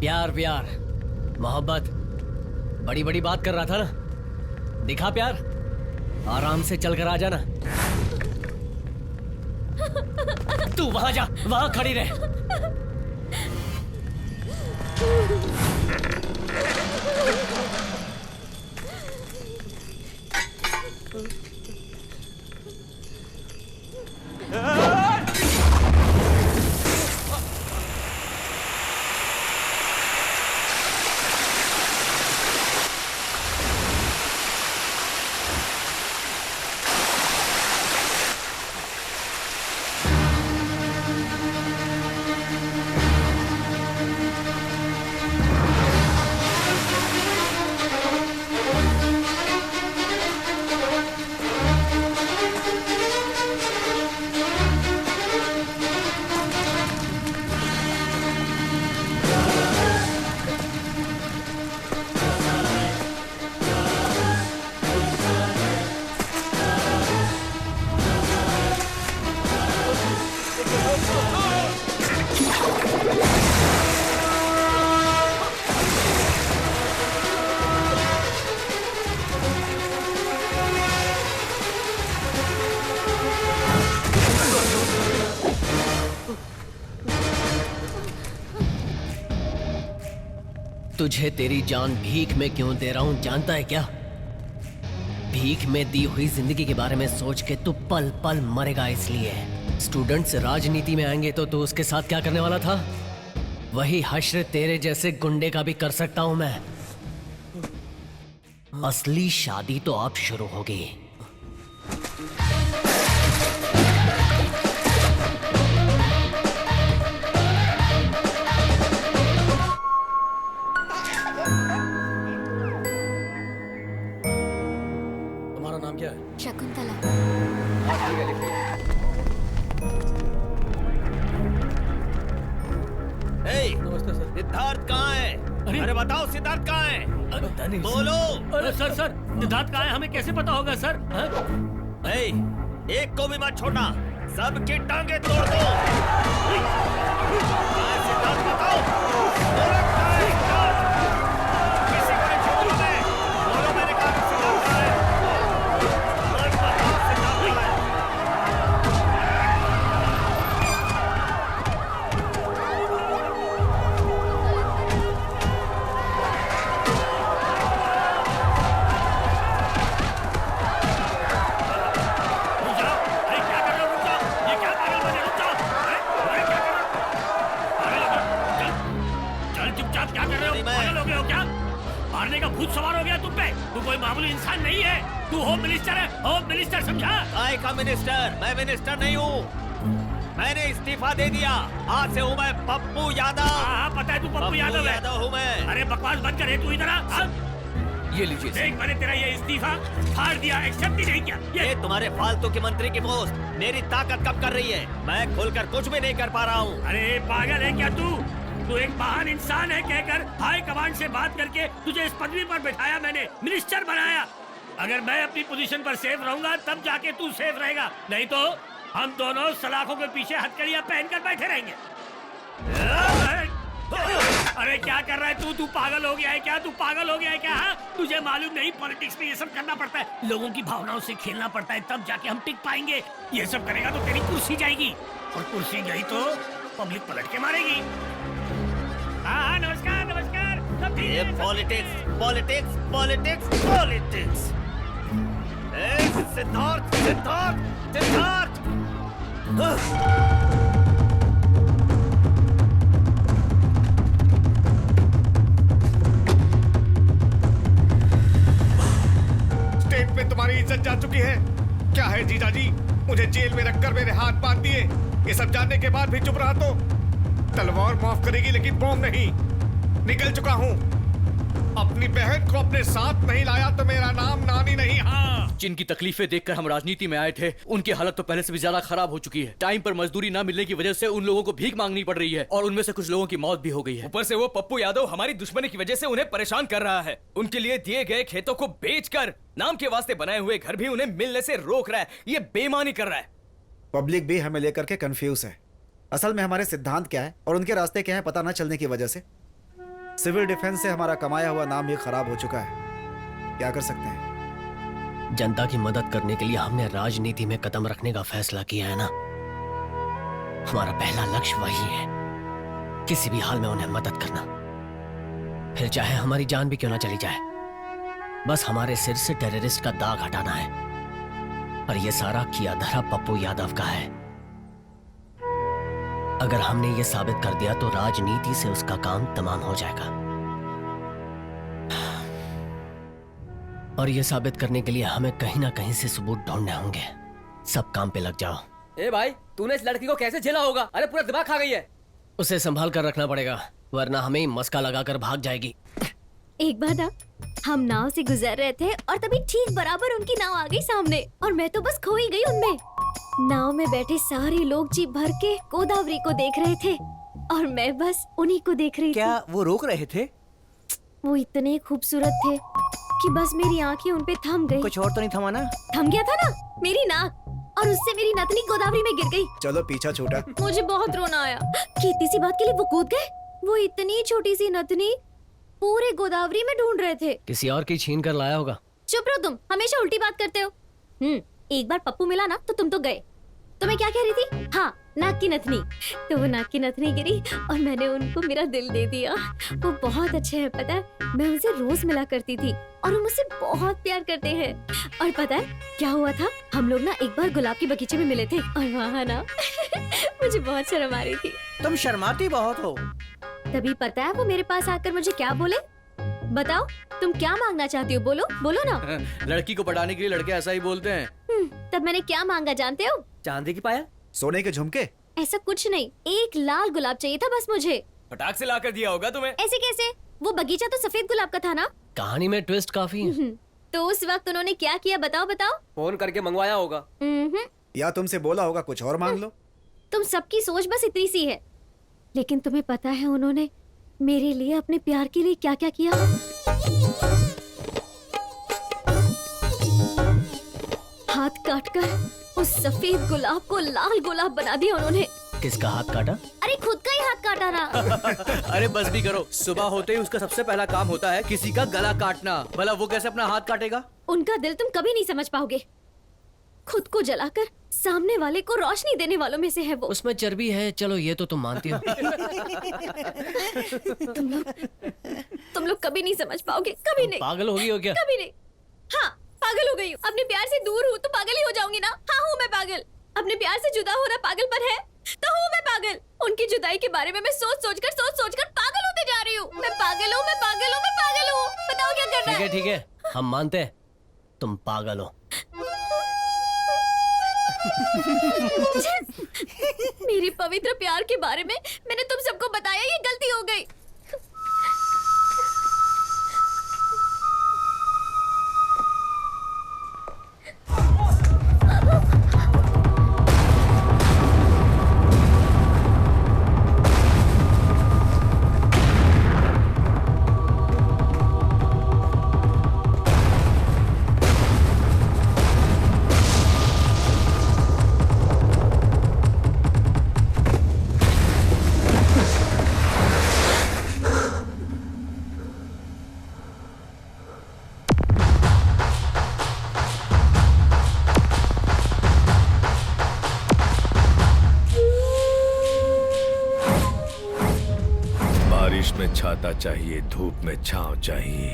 प्यार प्यार, मोहब्बत, बड़ी बड़ी बात कर रहा था ना। दिखा प्यार, आराम से चल कर आ जाना। तू वहां जा, वहां खड़ी रह। तुझे तेरी जान भीख में क्यों दे रहा हूं जानता है क्या? भीख में दी हुई जिंदगी के बारे में सोच के तू पल पल मरेगा इसलिए। स्टूडेंट्स राजनीति में आएंगे तो तू उसके साथ क्या करने वाला था? वही हश्र तेरे जैसे गुंडे का भी कर सकता हूं मैं। असली शादी तो अब शुरू होगी। तुम्हारा नाम क्या है? शकुंतला। नमस्ते सर। सिद्धार्थ कहाँ है? अरे बताओ सिद्धार्थ कहाँ है? बोलो। अरे सर सर सिद्धार्थ कहाँ है हमें कैसे पता होगा सर? ए, एक को भी मत छोड़ना, सबकी टांगे तोड़ दो। कहाँ है सिद्धार्थ बताओ। बोलो कहाँ है सिद्धार्थ? किसी को नहीं छोड़ूंगा मैं। बोलो मैंने कहा कि सिद्धार्थ कहाँ है? बस बताओ सिद्धार्थ कहाँ है? रुक जाओ। अरे क्या कर रहे हो? रुक जाओ। ये क्या पागल बने? रुक जाओ। अरे क्या कर रहे हो? अरे चल चुपचाप क्या कर रहे हो? पागल हो गए हो क्या? मारने का भूत सवार हो गया तुम पे। तू कोई मामूली इंसान नहीं है। तू होम मिनिस्टर है। होम मिनिस्टर समझा? काय का मिनिस्टर? मैं मिनिस्टर नहीं हूँ। मैंने इस्तीफा दे दिया। आज से हूँ मैं पप्पू यादव। हाँ पता है तू पप्पू यादव है। हूँ मैं। अरे बकवास बंद कर। तू इधर आ। ये लीजिए सर। देख मैंने तेरा ये इस्तीफा फाड़ दिया, एक्सेप्ट ही नहीं किया। ये तुम्हारे फालतू के मंत्री की पोस्ट मेरी ताकत कम कर रही है। मैं खुलकर कुछ भी नहीं कर पा रहा हूँ। अरे पागल है क्या तू? तू एक महान इंसान है कहकर हाई कमांड से बात करके तुझे इस पदवी पर बैठाया मैंने, मिनिस्टर बनाया। अगर मैं अपनी पोजीशन पर सेफ रहूंगा तब जाके तू सेफ रहेगा, नहीं तो हम दोनों सलाखों के पीछे हथकड़ियां पहनकर बैठे रहेंगे। अरे क्या कर रहा है तू? तू पागल हो गया है क्या? तू पागल हो गया है क्या? हाँ? तुझे मालूम नहीं पॉलिटिक्स में ये सब करना पड़ता है, लोगों की भावनाओं से खेलना पड़ता है, तब जाके हम टिक पाएंगे। ये सब करेगा तो तेरी कुर्सी जाएगी, और कुर्सी गई तो पब्लिक पलट के मारेगी। हाँ नमस्कार नमस्कार। सब ठीक ये है? Politics politics politics politics. Siddharth Siddharth Siddharth. State में तुम्हारी इज्जत जा चुकी है। क्या है जीजाजी, मुझे जेल में रखकर मेरे हाथ बांध दिए। ये सब जानने के बाद भी चुप रहा तो तलवार माफ करेगी लेकिन बॉम्ब नहीं। निकल चुका हूँ। अपनी बहन को अपने साथ नहीं लाया तो मेरा नाम नानी नहीं। हाँ, जिनकी तकलीफें देखकर हम राजनीति में आए थे उनकी हालत तो पहले से भी ज्यादा खराब हो चुकी है। टाइम पर मजदूरी ना मिलने की वजह से उन लोगों को भीख मांगनी पड़ रही है और उनमें से कुछ लोगों की मौत भी हो गई है। ऊपर से वो पप्पू यादव हमारी दुश्मनी की वजह से उन्हें परेशान कर रहा है। उनके लिए दिए गए खेतों को बेचकर नाम के वास्ते बनाए हुए घर भी उन्हें मिलने से रोक रहा है। ये बेईमानी कर रहा है। पब्लिक भी हमें लेकर के कंफ्यूज है। असल में हमारे सिद्धांत क्या है और उनके रास्ते क्या है पता न चलने की वजह से सिविल डिफेंस से हमारा कमाया हुआ नाम भी खराब हो चुका है। क्या कर सकते हैं? जनता की मदद करने के लिए हमने राजनीति में कदम रखने का फैसला किया है ना। हमारा पहला लक्ष्य वही है, किसी भी हाल में उन्हें मदद करना, फिर चाहे हमारी जान भी क्यों ना चली जाए। बस हमारे सिर से टेररिस्ट का दाग हटाना है। और ये सारा किया धरा पप्पू यादव का है। अगर हमने ये साबित कर दिया तो राजनीति से उसका काम तमाम हो जाएगा। और ये साबित करने के लिए हमें कहीं ना कहीं से सबूत ढूंढने होंगे। सब काम पे लग जाओ। ए भाई, तूने इस लड़की को कैसे झेला होगा? अरे पूरा दिमाग खा गई है। उसे संभाल कर रखना पड़ेगा, वरना हमें ही मस्का लगाकर भाग जाएगी। एक बार ना हम नाव से गुजर रहे थे और तभी ठीक बराबर उनकी नाव आ गई सामने और मैं तो बस खो ही गई उनमें। नाव में बैठे सारे लोग जी भर के गोदावरी को देख रहे थे और मैं बस उन्हीं को देख रही क्या वो रोक रहे थे? थी। वो इतने खूबसूरत थे कि बस मेरी आंखें उन पे थम गई। कुछ और तो नहीं थमा ना? थम गया था ना मेरी नाक, और उससे मेरी नथनी गोदावरी में गिर गई। चलो पीछा छूटा। मुझे बहुत रोना आया कि इतनी सी बात के लिए वो कूद गए। वो इतनी छोटी सी नथनी पूरे गोदावरी में ढूंढ रहे थे। किसी और की छीन कर लाया होगा। चुप रहो, तुम हमेशा उल्टी बात करते हो। एक बार पप्पू मिला ना तो तुम तो गए। तो मैं क्या कह रही थी? हाँ, नाक की नथनी। तो वो नाक की नथनी गिरी और मैंने उनको मेरा दिल दे दिया। वो बहुत अच्छे हैं, पता है। मैं उनसे रोज मिला करती थी और वो मुझसे बहुत प्यार करते हैं। और पता है क्या हुआ था, हम लोग ना एक बार गुलाब के बगीचे में मिले थे और वहाँ ना मुझे बहुत शर्म आ रही थी। तुम शर्माती बहुत हो। तभी पता है वो मेरे पास आकर मुझे क्या बोले, बताओ तुम क्या मांगना चाहती हो, बोलो बोलो ना। लड़की को पटाने के लिए लड़के ऐसा ही बोलते हैं। तब मैंने क्या मांगा जानते हो? चांदी की पायल, सोने के झुमके। ऐसा कुछ नहीं, एक लाल गुलाब चाहिए था बस मुझे। फटाक से लाकर दिया होगा तुम्हें। ऐसे कैसे? वो बगीचा तो सफेद गुलाब का था ना। कहानी में ट्विस्ट काफी है। तो उस वक्त उन्होंने क्या किया बताओ बताओ। फोन करके मंगवाया होगा। या तुमसे बोला होगा कुछ और मांग लो। तुम सबकी सोच बस इतनी सी है, लेकिन तुम्हें पता है उन्होंने मेरे लिए, अपने प्यार के लिए क्या क्या किया? हाथ काटकर उस सफेद गुलाब को लाल गुलाब बना दिया उन्होंने। किसका हाथ काटा? अरे खुद का ही हाथ काटा ना। अरे बस भी करो, सुबह होते ही उसका सबसे पहला काम होता है किसी का गला काटना। भला वो कैसे अपना हाथ काटेगा? उनका दिल तुम कभी नहीं समझ पाओगे। खुद को जलाकर सामने वाले को रोशनी देने वालों में से है वो। उसमें चर्बी है, चलो ये तो तुम मानती हो। तुम लोग कभी नहीं समझ पाओगे, कभी नहीं। पागल होगी हो क्या? कभी नहीं। हाँ पागल हो गई हूँ। अपने प्यार से दूर हूँ तो पागल ही हो जाऊंगी ना। हाँ हूँ मैं पागल। अपने प्यार से जुदा होना पागलपन है तो हूँ मैं पागल। उनकी जुदाई के बारे में मैं सोच सोच कर पागल होते जा रही हूँ। मैं पागल हूँ, मैं पागल हूँ, मैं पागल हूँ। बताओ क्या करना है? ठीक है हम मानते हैं तुम पागल हो। मेरी पवित्र प्यार के बारे में मैंने तुम सबको बताया, ये गलती हो गई। बारिश में छाता चाहिए, धूप में छांव चाहिए,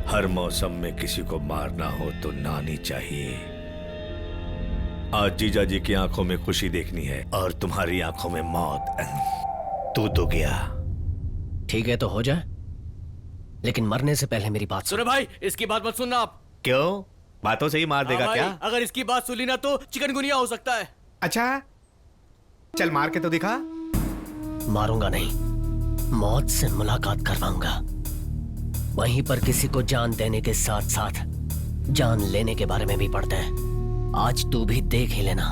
हर मौसम में किसी को मारना हो तो नानी चाहिए। आज जीजा जी की आंखों में खुशी देखनी है और तुम्हारी आंखों में मौत। तू तो गया। ठीक है तो हो जाए, लेकिन मरने से पहले मेरी बात सुनो भाई, इसकी बात मत सुनना आप। क्यों? बातों से ही मार देगा क्या? अगर इसकी बात सुनी ना तो चिकनगुनिया हो सकता है। अच्छा चल मार के तो दिखा। मारूंगा नहीं, मौत से मुलाकात करवाऊंगा। वहीं पर किसी को जान देने के साथ साथ जान लेने के बारे में भी पढ़ते हैं। आज तू भी देख ही लेना,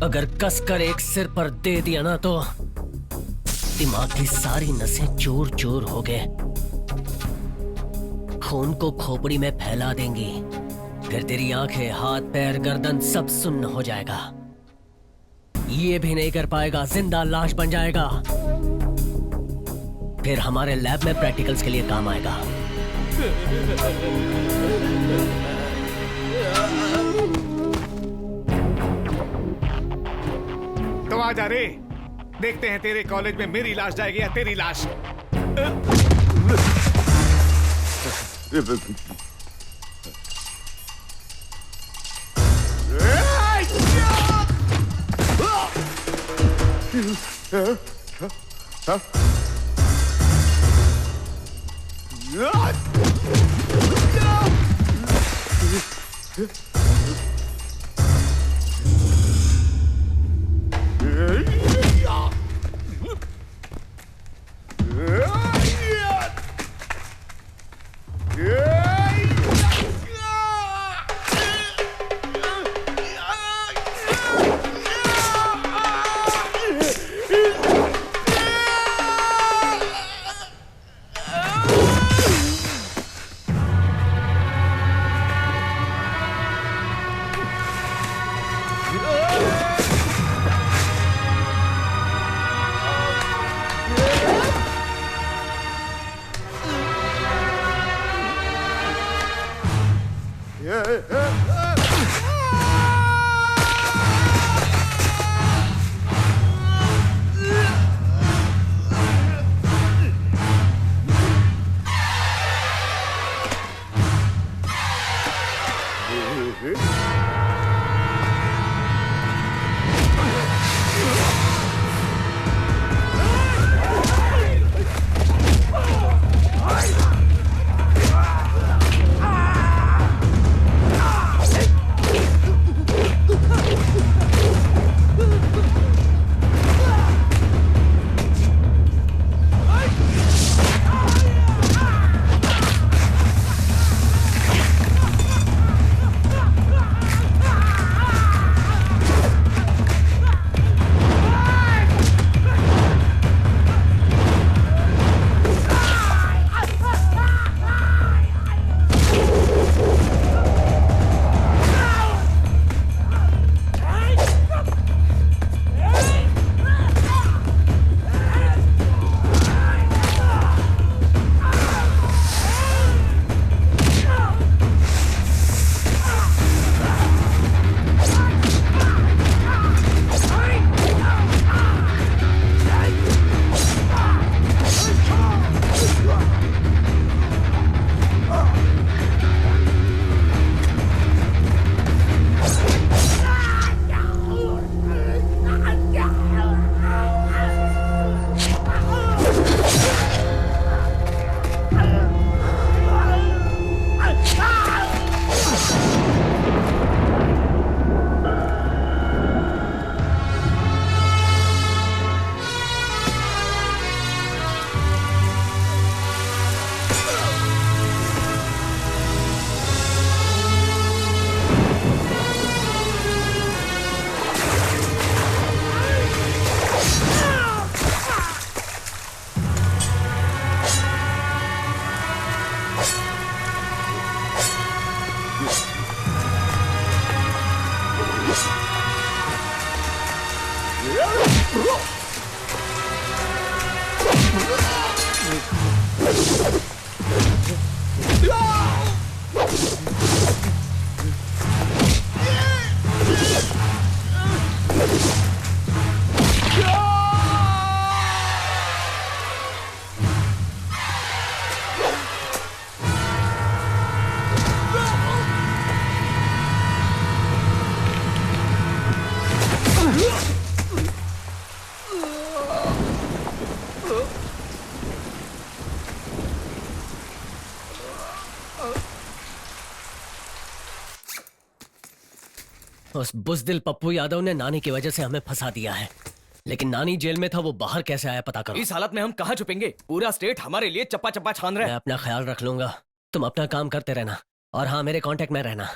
अगर कसकर एक सिर पर दे दिया ना तो दिमाग की सारी नसें चूर चूर हो गए, खून को खोपड़ी में फैला देंगी। फिर तेरी आंखें, हाथ, पैर, गर्दन सब सुन्न हो जाएगा। ये भी नहीं कर पाएगा, जिंदा लाश बन जाएगा। फिर हमारे लैब में प्रैक्टिकल्स के लिए काम आएगा। तो आ जा रे, देखते हैं तेरे कॉलेज में मेरी लाश जाएगी या तेरी लाश। उस बुज़दिल पप्पू यादव ने नानी की वजह से हमें फंसा दिया है, लेकिन नानी जेल में था, वो बाहर कैसे आया पता करो। इस हालत में हम कहाँ छुपेंगे? पूरा स्टेट हमारे लिए चप्पा चप्पा छान रहा है। मैं अपना ख्याल रख लूंगा, तुम अपना काम करते रहना और हाँ मेरे कांटेक्ट में रहना।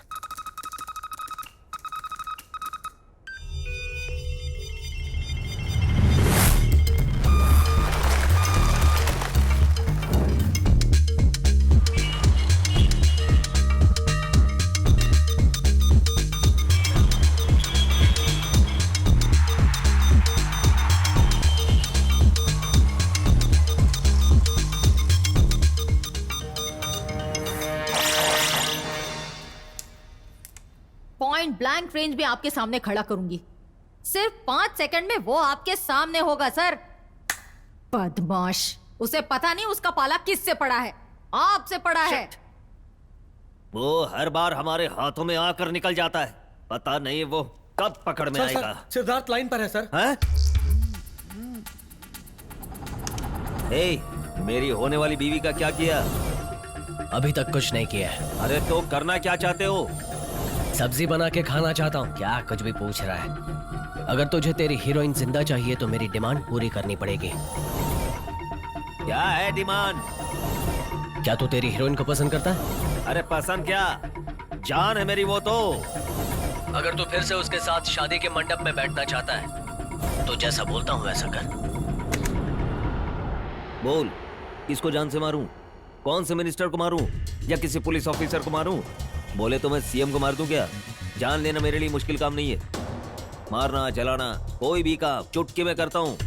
पॉइंट ब्लैंक रेंज में आपके सामने खड़ा करूंगी, सिर्फ 5 सेकंड में वो आपके सामने होगा सर। बदमाश, उसे पता नहीं उसका पाला किससे पड़ा है, आपसे पड़ा है। वो हर बार हमारे हाथों में आकर निकल जाता है, पता नहीं वो कब पकड़ में आएगा। सिद्धार्थ लाइन पर है सर। हैं? ए, मेरी होने वाली बीवी का क्या किया? अभी तक कुछ नहीं किया है। अरे तो करना क्या चाहते हो? सब्जी बना के खाना चाहता हूँ। क्या कुछ भी पूछ रहा है? अगर तुझे तेरी हीरोइन जिंदा चाहिए तो मेरी डिमांड पूरी करनी पड़ेगी। क्या है डिमांड? क्या तू तेरी हीरोइन को पसंद करता है? अरे पसंद क्या, जान है मेरी वो तो। अगर तू फिर से उसके साथ शादी के मंडप में बैठना चाहता है तो जैसा बोलता हूँ वैसा कर। बोल, किसको जान से मारूं? कौन से मिनिस्टर को मारूं या किसी पुलिस ऑफिसर को मारूं? बोले तो मैं सीएम को मार दूं क्या? जान लेना मेरे लिए मुश्किल काम नहीं है। मारना, जलाना, कोई भी काम चुटकी में करता हूँ।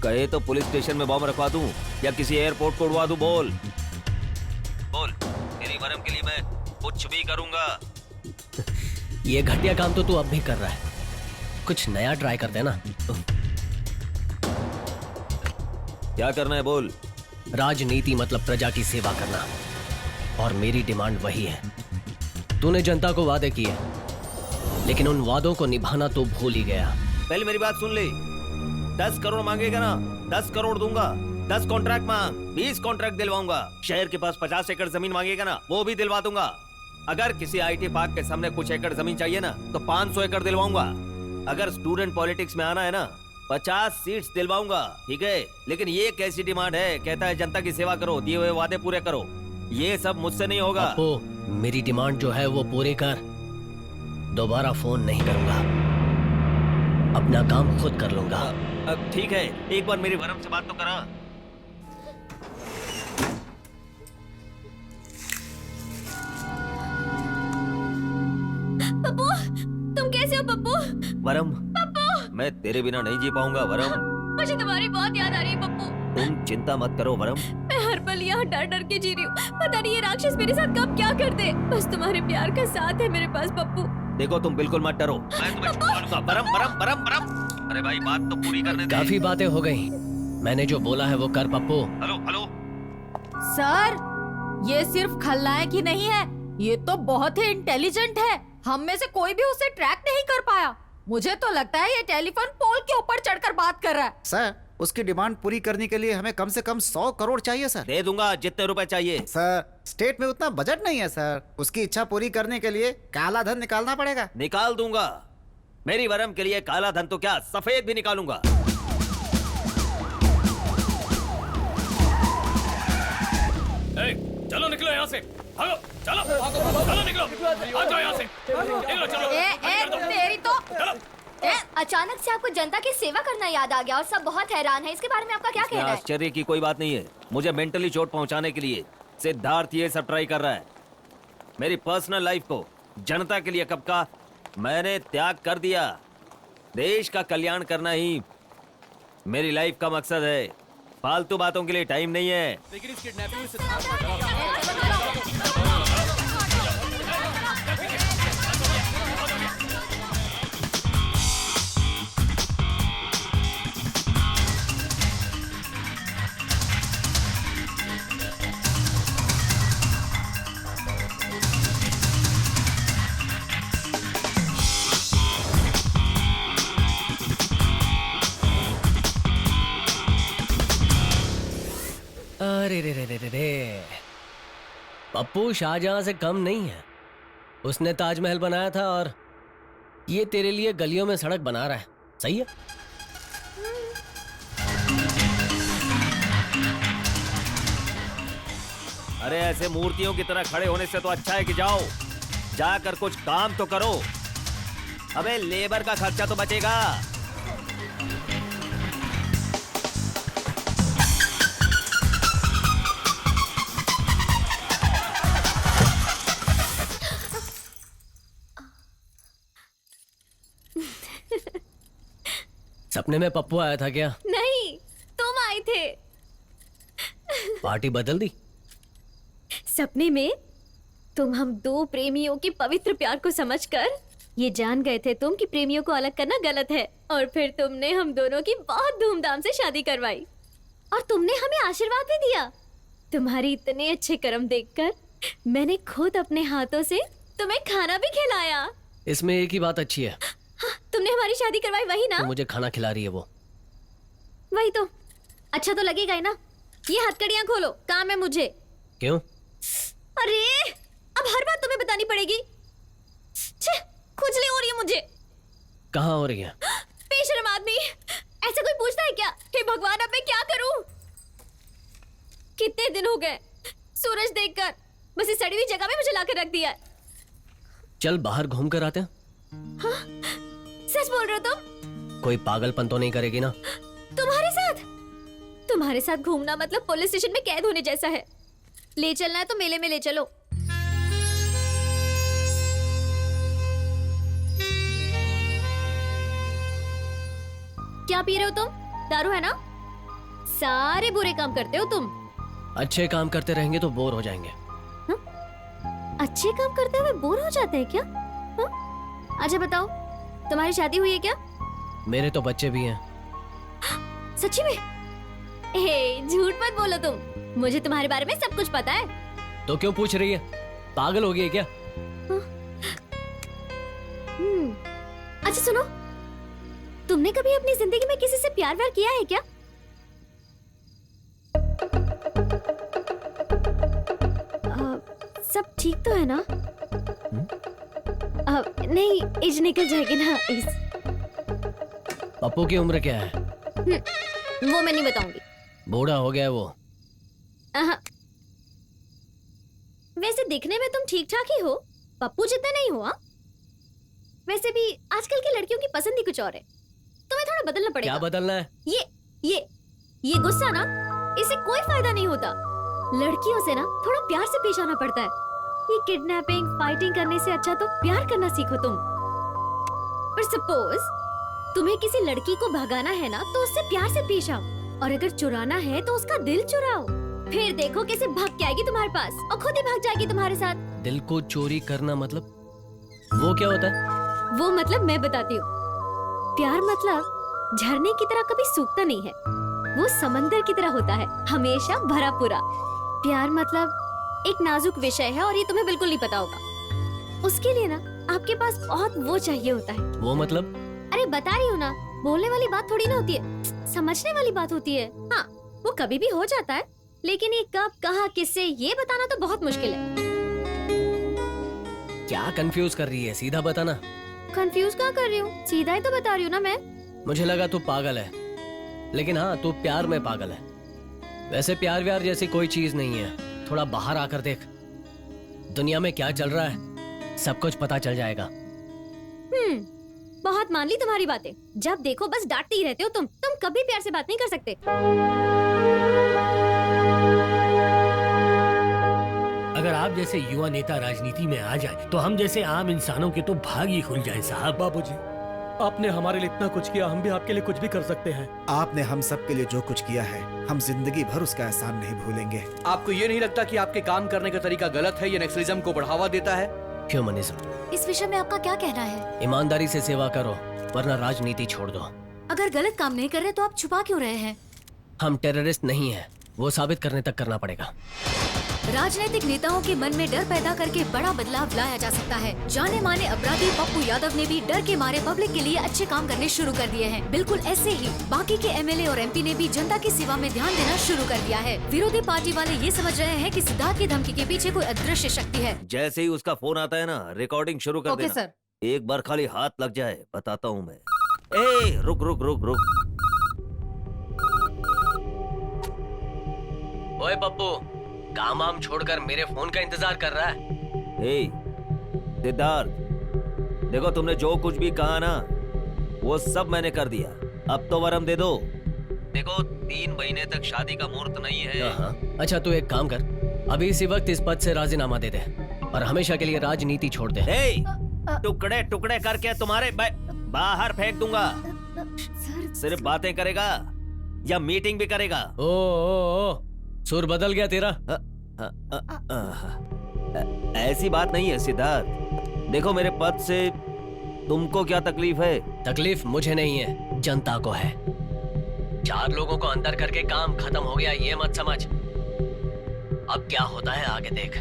कहे तो पुलिस स्टेशन में बॉम्ब रखवा दूं या किसी एयरपोर्ट को उड़वा दूं। बोल बोल, तेरी मरहम के लिए मैं कुछ भी करूंगा। ये घटिया काम तो तू अब भी कर रहा है, कुछ नया ट्राई कर देना। क्या करना है बोल? राजनीति मतलब प्रजा की सेवा करना, और मेरी डिमांड वही है। तूने जनता को वादे किए, लेकिन उन वादों को निभाना तो भूल ही गया। पहले मेरी बात सुन ले। 10 करोड़ मांगेगा ना, 10 करोड़ दूंगा। 10 कॉन्ट्रैक्ट मांग, 20 कॉन्ट्रैक्ट दिलवाऊंगा। शहर के पास 50 एकड़ जमीन मांगेगा ना, वो भी दिलवा दूंगा। अगर किसी आईटी पार्क के सामने कुछ एकड़ जमीन चाहिए ना, तो 500 एकड़ दिलवाऊंगा। अगर स्टूडेंट पॉलिटिक्स में आना है ना, 50 सीट्स दिलवाऊंगा, ठीक है? लेकिन ये कैसी डिमांड है? कहता है जनता की सेवा करो, दिए हुए वादे पूरे करो। ये सब मुझसे नहीं होगा। पप्पू, मेरी डिमांड जो है वो पूरी कर। दोबारा फोन नहीं करूंगा, अपना काम खुद कर लूंगा। अब ठीक है, एक बार मेरी वरम से बात तो करा। पप्पू, तुम कैसे हो पप्पू? वरम, पप्पू, मैं तेरे बिना नहीं जी पाऊंगा वरम। मुझे तुम्हारी बहुत याद आ रही है पप्पू। तुम चिंता मत करो वरम। मैं हर पल यहाँ डर डर के जी रही हूँ। पता नहीं ये राक्षस मेरे साथ कब क्या कर दे। बस तुम्हारे प्यार का साथ है मेरे पास पप्पू। देखो तुम बिल्कुल मत डरो, मैं तुम्हें छुपा लूंगा। वरम वरम वरम वरम। अरे भाई बात तो पूरी करने दे। काफी बातें हो गई, मैंने जो बोला है वो कर पप्पू। हेलो हेलो सर, ये सिर्फ खलनायक ही नहीं है, ये तो बहुत ही इंटेलिजेंट है। हम में से कोई भी उसे ट्रैक नहीं कर पाया। मुझे तो लगता है ये टेलीफोन पोल के ऊपर चढ़कर बात कर रहा है। सर, उसकी डिमांड पूरी करने के लिए हमें कम से कम 100 करोड़ चाहिए सर। दे दूंगा जितने रुपए चाहिए। सर, स्टेट में उतना बजट नहीं है सर। उसकी इच्छा पूरी करने के लिए काला धन निकालना पड़ेगा। निकाल दूंगा। मेरी वरम के लिए काला धन तो क्या, सफेद भी निकालूंगा। चलो निकलो यहाँ से, भागो, चलो चलो निकलो, आ जाओ यहाँ से, निकलो चलो। तेरी तो अचानक से आपको जनता की सेवा करना याद आ गया और सब बहुत हैरान है। इसके बारे में आपका क्या कहना है? आश्चर्य की कोई बात नहीं है। मुझे मेंटली चोट पहुंचाने के लिए सिद्धार्थ ये सब ट्राई कर रहा है। मेरी पर्सनल लाइफ को जनता के लिए कब का मैंने त्याग कर दिया। देश का कल्याण करना ही मेरी लाइफ का मकसद है। फालतू बातों के लिए टाइम नहीं है। अरे रे रे रे रे रे, पप्पू शाहजहां से कम नहीं है। उसने ताजमहल बनाया था और ये तेरे लिए गलियों में सड़क बना रहा है। सही है? अरे ऐसे मूर्तियों की तरह खड़े होने से तो अच्छा है कि जाओ, जाकर कुछ काम तो करो। अबे लेबर का खर्चा तो बचेगा। सपने में पप्पू आया था क्या? नहीं, तुम आए थे। पार्टी बदल दी? सपने में तुम हम दो प्रेमियों के पवित्र प्यार को समझकर ये जान गए थे तुम कि प्रेमियों को अलग करना गलत है। और फिर तुमने हम दोनों की बहुत धूमधाम से शादी करवाई और तुमने हमें आशीर्वाद भी दिया। तुम्हारी इतने अच्छे कर्म देखकर मैंने खुद अपने हाथों से तुम्हें खाना भी खिलाया। इसमें एक ही बात अच्छी है। हाँ, तुमने हमारी शादी करवाई, वही ना? तो मुझे खाना खिला रही है वो। वही तो। अच्छा तो लगेगा ही ना। ये हथकड़ियां खोलो, काम है मुझे। क्यों? अरे अब हर बात तुम्हें बतानी पड़ेगी। छे, खुजली हो रही है मुझे। कहाँ हो रही है? बेशर्म आदमी, ऐसा कोई पूछता है क्या? हे भगवान, अब मैं क्या करूं? कितने दिन हो गए सूरज देखकर, बस इस सड़ी हुई जगह में मुझे लाकर रख दिया है। चल बाहर घूम कर आते हैं। हाँ? सच बोल रहे हो तुम? कोई पागलपन तो नहीं करेगी ना? तुम्हारे साथ घूमना मतलब पुलिस स्टेशन में कैद होने जैसा है। ले चलना है तो मेले में ले चलो। क्या पी रहे हो तुम? दारू है ना? सारे बुरे काम करते हो तुम। अच्छे काम करते रहेंगे तो बोर हो जाएंगे। अच्छे काम करते हुए बोर हो जाते हैं क्या? अच्छा बताओ, तुम्हारी शादी हुई है क्या? मेरे तो बच्चे भी हैं। सच्ची में? झूठ मत बोलो तुम, मुझे तुम्हारे बारे में सब कुछ पता है। तो क्यों पूछ रही है? पागल हो गई है क्या? अच्छा सुनो, तुमने कभी अपनी जिंदगी में किसी से प्यार व्यार किया है क्या? सब ठीक तो है ना? नहीं, एज निकल जाएगी ना इस। पप्पू की उम्र क्या है? वो मैं नहीं बताऊंगी। बूढ़ा हो गया है वो। वैसे दिखने में तुम ठीक ठाक ही हो, पप्पू जितना नहीं हुआ। वैसे भी आजकल की लड़कियों की पसंद ही कुछ और है, तुम्हें थोड़ा बदलना पड़ेगा। क्या बदलना है? ये गुस्सा ना, इससे कोई फायदा नहीं होता। लड़कियों से ना थोड़ा प्यार से पेश आना पड़ता है। ये किडनैपिंग फाइटिंग करने से अच्छा तो प्यार करना सीखो तुम। पर सपोज तुम्हें किसी लड़की को भगाना है ना, तो उससे प्यार से पेश आओ, और अगर चुराना है तो उसका दिल चुराओ। फिर देखो कैसे भाग के आएगी तुम्हारे पास और खुद ही भाग जाएगी तुम्हारे साथ। दिल को चोरी करना मतलब वो क्या होता है? वो मतलब मैं बताती हूँ। प्यार मतलब झरने की तरह कभी सूखता नहीं है, वो समंदर की तरह होता है, हमेशा भरा पूरा। प्यार मतलब एक नाजुक विषय है और ये तुम्हें बिल्कुल नहीं पता होगा। उसके लिए ना आपके पास बहुत वो चाहिए होता है। वो मतलब? अरे बता रही हूँ ना, बोलने वाली बात थोड़ी ना होती है, समझने वाली बात होती है। हाँ, वो कभी भी हो जाता है, लेकिन ये कब कहाँ किससे ये बताना तो बहुत मुश्किल है। क्या कंफ्यूज कर रही है? सीधा बताना। कंफ्यूज कहाँ कर रही हूँ, सीधा ही तो बता रही हूँ ना मैं। मुझे लगा तू पागल है, लेकिन हाँ तू प्यार में पागल है। वैसे प्यार व्यार जैसी कोई चीज नहीं है, थोड़ा बाहर आकर देख, दुनिया में क्या चल रहा है सब कुछ पता चल जाएगा। बहुत मान ली तुम्हारी बातें। जब देखो बस डांटते ही रहते हो तुम कभी प्यार से बात नहीं कर सकते। अगर आप जैसे युवा नेता राजनीति में आ जाए तो हम जैसे आम इंसानों के तो भाग ही खुल जाए साहब। बाबूजी, आपने हमारे लिए इतना कुछ किया, हम भी आपके लिए कुछ भी कर सकते हैं। आपने हम सब के लिए जो कुछ किया है, हम जिंदगी भर उसका एहसान नहीं भूलेंगे। आपको ये नहीं लगता कि आपके काम करने का तरीका गलत है, ये नक्सलिज्म को बढ़ावा देता है? ह्यूमनिज्म। इस विषय में आपका क्या कहना है? ईमानदारी से सेवा करो, वरना राजनीति छोड़ दो। अगर गलत काम नहीं कर रहे तो आप छुपा क्यों रहे हैं? हम टेररिस्ट नहीं हैं, वो साबित करने तक करना पड़ेगा। राजनीतिक नेताओं के मन में डर पैदा करके बड़ा बदलाव लाया जा सकता है। जाने माने अपराधी पप्पू यादव ने भी डर के मारे पब्लिक के लिए अच्छे काम करने शुरू कर दिए हैं। बिल्कुल ऐसे ही बाकी के एमएलए और एमपी ने भी जनता की सेवा में ध्यान देना शुरू कर दिया है। विरोधी पार्टी वाले ये समझ रहे हैं कि सिद्धार्थ की धमकी के पीछे कोई अदृश्य शक्ति है। जैसे ही उसका फोन आता है ना, रिकॉर्डिंग शुरू कर ओके देना। सर। एक बार खाली हाथ लग जाए, बताता हूँ मैं। ए, रुक रुक रुक रुक। ओए पप्पू, काम वाम छोड़कर मेरे फोन का इंतजार कर रहा है? ए, सिद्धार्थ, देखो तुमने जो कुछ भी कहा ना, वो सब मैंने कर दिया। अब तो वरम दे दो। देखो 3 महीने तक शादी का मुहूर्त नहीं है। अच्छा तू एक काम कर, अभी इसी वक्त इस पद से राजीनामा दे दे और हमेशा के लिए राजनीति छोड़ दे। टुकड़े टुकड़े करके तुम्हारे बाहर फेंक दूंगा। सिर्फ बातें करेगा या मीटिंग भी करेगा? ओ, सुर बदल गया तेरा। ऐसी बात नहीं है सिद्धार्थ। देखो मेरे पद से तुमको क्या तकलीफ है? तकलीफ मुझे नहीं है, जनता को है। 4 लोगों को अंदर करके काम खत्म हो गया, ये मत समझ। अब क्या होता है आगे देख।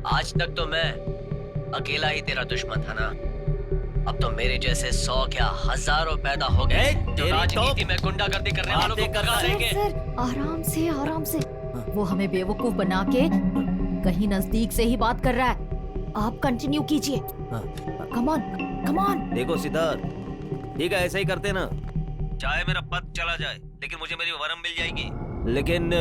आज तक तो मैं अकेला ही तेरा दुश्मन था ना, अब तो मेरे जैसे 100 क्या हजारों पैदा हो गए जो राजनीति में गुंडागर्दी करने वालों को भगा देंगे। सर आराम से वो हमें बेवकूफ बना के कहीं नजदीक से ही बात कर रहा है। आप कंटिन्यू कीजिए। Come on. देखो सिद्धार्थ, ठीक है ऐसा ही करते ना, चाहे मेरा पद चला जाए लेकिन मुझे मेरी वरम मिल जाएगी। लेकिन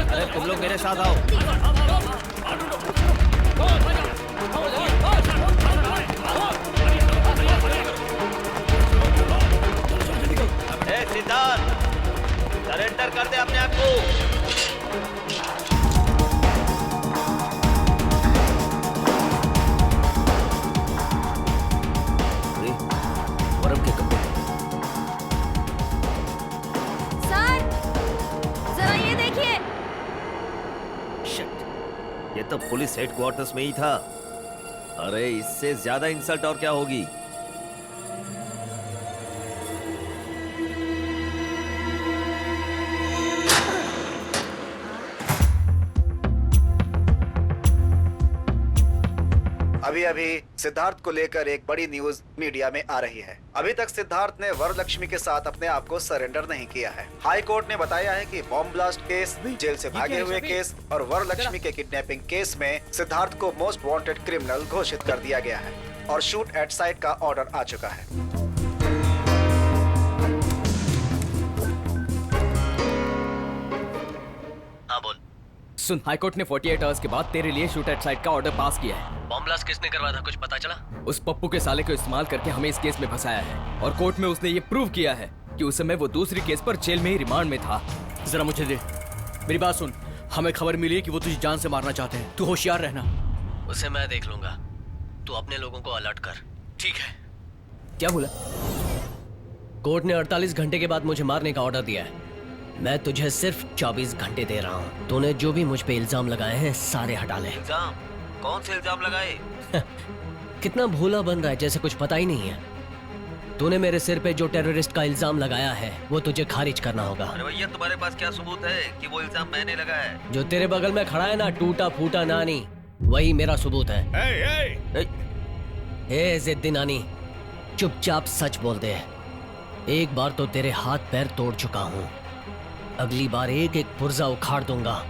अरे तुम लोग मेरे साथ आओ। सिद्धार्थ, सरेंडर कर दे अपने आप को। वरम के कपड़े। सर, जरा ये देखिए। शिट, ये तो पुलिस हेडक्वार्टर्स में ही था। अरे इससे ज्यादा इंसल्ट और क्या होगी? अभी अभी सिद्धार्थ को लेकर एक बड़ी न्यूज मीडिया में आ रही है। अभी तक सिद्धार्थ ने वरलक्ष्मी के साथ अपने आप को सरेंडर नहीं किया है। हाई कोर्ट ने बताया है कि बॉम्ब ब्लास्ट केस, जेल से भागे हुए केस और वरलक्ष्मी के किडनैपिंग केस में सिद्धार्थ को मोस्ट वांटेड क्रिमिनल घोषित कर दिया गया है और शूट एट साइट का ऑर्डर आ चुका है। हाँ बोल। सुन, हाईकोर्ट ने 48 आवर्स के बाद तेरे लिए शूट एट साइट का ऑर्डर पास किया है। बॉम्ब ब्लास्ट किसने करवाया था, कुछ पता चला? उस पप्पू के साले को इस्तेमाल करके हमें इस केस में फंसाया है और कोर्ट में उसने ये प्रूव किया है कि उस समय वो दूसरी केस पर जेल में ही रिमांड में था। जरा मुझे दे, मेरी बात सुन। हमें खबर मिली है कि वो तुझे जान से मारना चाहते हैं, तू होशियार रहना। उसे मैं देख लूंगा, तू अपने लोगों को अलर्ट कर। ठीक है। क्या बोला? कोर्ट ने 48 घंटे के बाद मुझे मारने का ऑर्डर दिया है। मैं तुझे सिर्फ 24 घंटे दे रहा हूँ। तूने जो भी मुझ पे इल्जाम लगाए हैं सारे हटा ले। इल्जाम? कौन से इल्जाम लगाए? कितना भोला बन रहा है, जैसे कुछ पता ही नहीं है। तूने मेरे सिर पे जो टेररिस्ट का इल्जाम लगाया है वो तुझे खारिज करना होगा। अरे भैया, तुम्हारे पास क्या सबूत है कि वो इल्जाम मैंने लगाया है? जो तेरे बगल में खड़ा है ना, टूटा फूटा नानी, वही मेरा सबूत है। ए जिद्दी नानी, चुपचाप सच बोल दे। एक बार तो तेरे हाथ पैर तोड़ चुका हूँ, अगली बार एक एक पुर्जा उखाड़ दूंगा।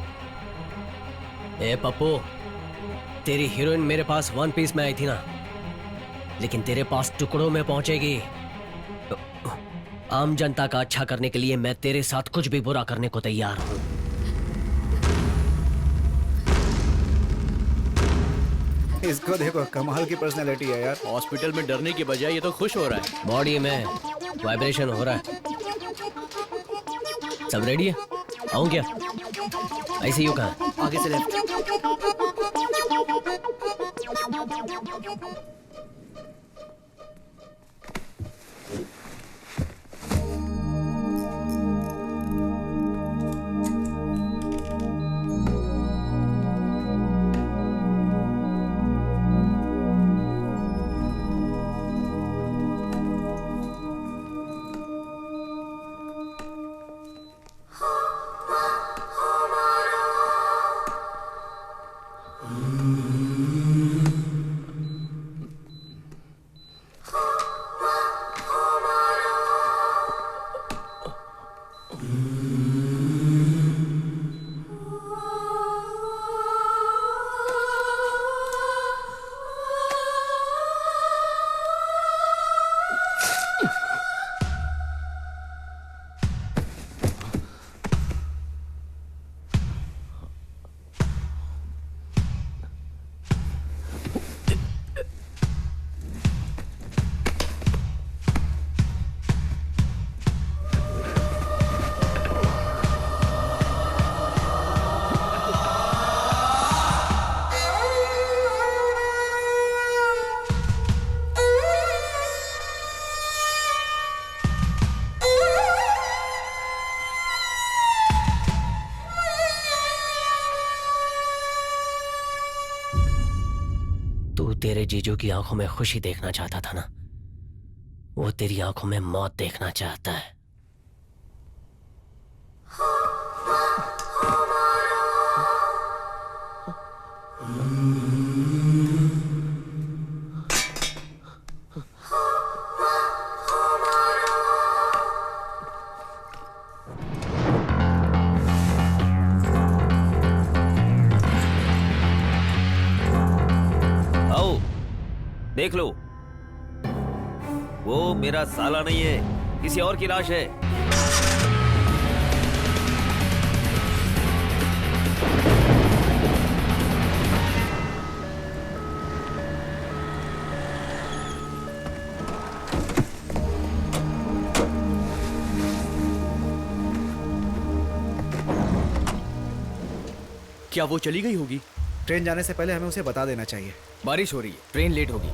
ए पप्पू, तेरी हीरोइन मेरे पास वन पीस में आई थी ना, लेकिन तेरे पास टुकड़ों में पहुंचेगी। आम जनता का अच्छा करने के लिए मैं तेरे साथ कुछ भी बुरा करने को तैयार हूं। इसको देखो, कमाल की पर्सनैलिटी है यार। हॉस्पिटल में डरने की बजाय ये तो खुश हो रहा है। बॉडी में वाइब्रेशन हो रहा है। सब रेडी है? आऊं क्या? आईसीयू कहाँ है? आगे से लेफ्ट। तेरे जीजू की आंखों में खुशी देखना चाहता था ना, वो तेरी आंखों में मौत देखना चाहता है। देख लो, वो मेरा साला नहीं है, किसी और की लाश है। क्या वो चली गई होगी? ट्रेन जाने से पहले हमें उसे बता देना चाहिए। बारिश हो रही है, ट्रेन लेट होगी।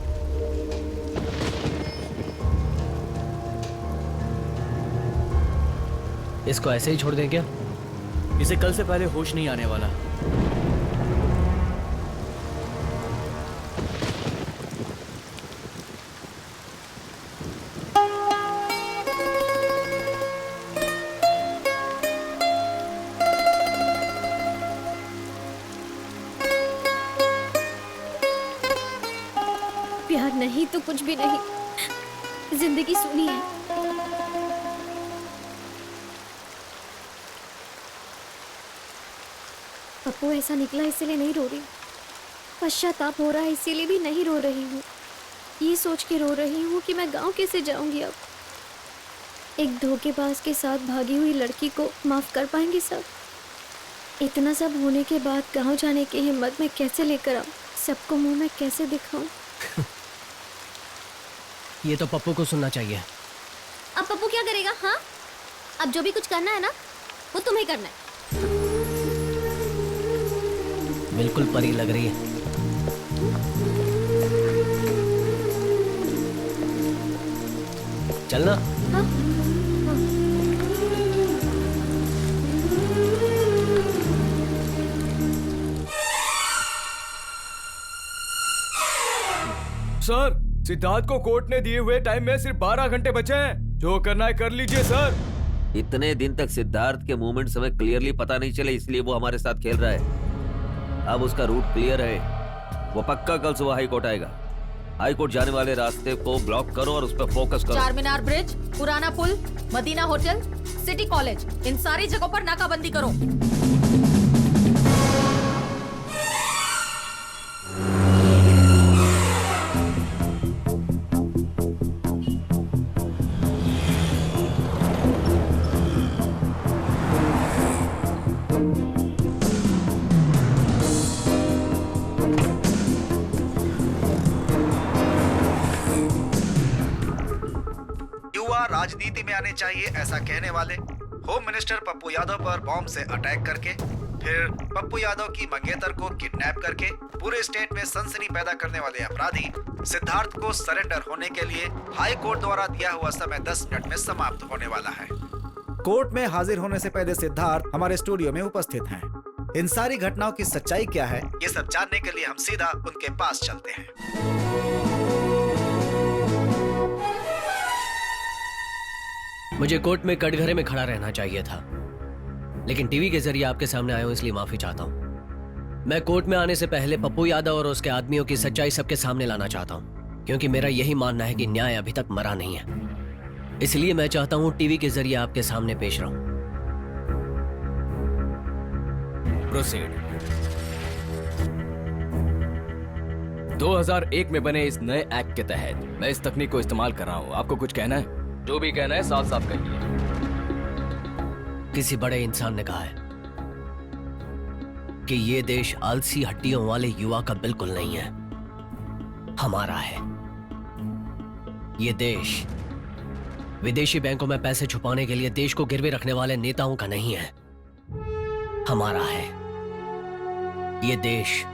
इसको ऐसे ही छोड़ दें क्या? इसे कल से पहले होश नहीं आने वाला। प्यार नहीं तो कुछ भी नहीं, जिंदगी सुनी है। पप्पू ऐसा निकला इसीलिए नहीं रो रही, पश्चाताप हो रहा है इसीलिए भी नहीं रो रही हूँ। ये सोच के रो रही हूँ कि मैं गांव कैसे जाऊंगी अब। एक धोखेबाज के साथ भागी हुई लड़की को माफ कर पाएंगे सब? इतना सब होने के बाद गांव जाने की हिम्मत मैं कैसे लेकर आऊं? सबको मुंह में कैसे दिखाऊं? ये तो पप्पू को सुनना चाहिए। अब पप्पू क्या करेगा? हाँ, अब जो भी कुछ करना है ना वो तुम्हें करना है। बिल्कुल परी लग रही है। चलना। हाँ? सर, सिद्धार्थ को कोर्ट ने दिए हुए टाइम में सिर्फ 12 घंटे बचे हैं। जो करना है कर लीजिए सर। इतने दिन तक सिद्धार्थ के मूवमेंट्स हमें क्लियरली पता नहीं चले, इसलिए वो हमारे साथ खेल रहा है। अब उसका रूट क्लियर है, वो पक्का कल सुबह हाई कोर्ट आएगा। हाई कोर्ट जाने वाले रास्ते को ब्लॉक करो और उस पर फोकस करो। चारमीनार ब्रिज, पुराना पुल, मदीना होटल, सिटी कॉलेज, इन सारी जगहों पर नाकाबंदी करो। राजनीति में आने चाहिए ऐसा कहने वाले होम मिनिस्टर पप्पू यादव पर बॉम्ब से अटैक करके, फिर पप्पू यादव की मंगेतर को किडनैप करके पूरे स्टेट में सनसनी पैदा करने वाले अपराधी सिद्धार्थ को सरेंडर होने के लिए हाई कोर्ट द्वारा दिया हुआ समय 10 मिनट में समाप्त होने वाला है। कोर्ट में हाजिर होने से पहले सिद्धार्थ हमारे स्टूडियो में उपस्थित हैं। इन सारी घटनाओं की सच्चाई क्या है, ये सब जानने के लिए हम सीधा उनके पास चलते हैं। मुझे कोर्ट में कटघरे में खड़ा रहना चाहिए था, लेकिन टीवी के जरिए आपके सामने आया हूं, इसलिए माफी चाहता हूं। मैं कोर्ट में आने से पहले पप्पू यादव और उसके आदमियों की सच्चाई सबके सामने लाना चाहता हूं, क्योंकि मेरा यही मानना है कि न्याय अभी तक मरा नहीं है। इसलिए मैं चाहता हूं टीवी के जरिए आपके सामने पेश रहूं। प्रोसीड। 2001 में बने इस नए एक्ट के तहत मैं इस तकनीक को इस्तेमाल कर रहा हूं। आपको कुछ कहना है? जो भी कहना है साफ साफ कहिए। किसी बड़े इंसान ने कहा है कि ये देश आलसी हड्डियों वाले युवा का बिल्कुल नहीं है, हमारा है। ये देश विदेशी बैंकों में पैसे छुपाने के लिए देश को गिरवे रखने वाले नेताओं का नहीं है, हमारा है। ये देश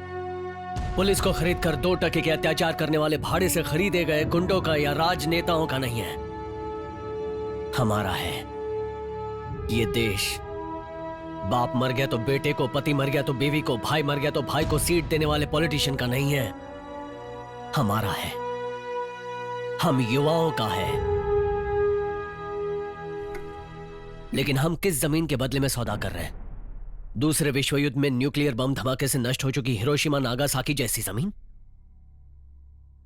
पुलिस को खरीद कर 2 टके के अत्याचार करने वाले भाड़े से खरीदे गए गुंडों का या राजनेताओं का नहीं है, हमारा है। ये देश बाप मर गया तो बेटे को, पति मर गया तो बीवी को, भाई मर गया तो भाई को सीट देने वाले पॉलिटिशियन का नहीं है, हमारा है। हम युवाओं का है। लेकिन हम किस जमीन के बदले में सौदा कर रहे हैं? दूसरे विश्व युद्ध में न्यूक्लियर बम धमाके से नष्ट हो चुकी हिरोशिमा नागासाकी जैसी जमीन,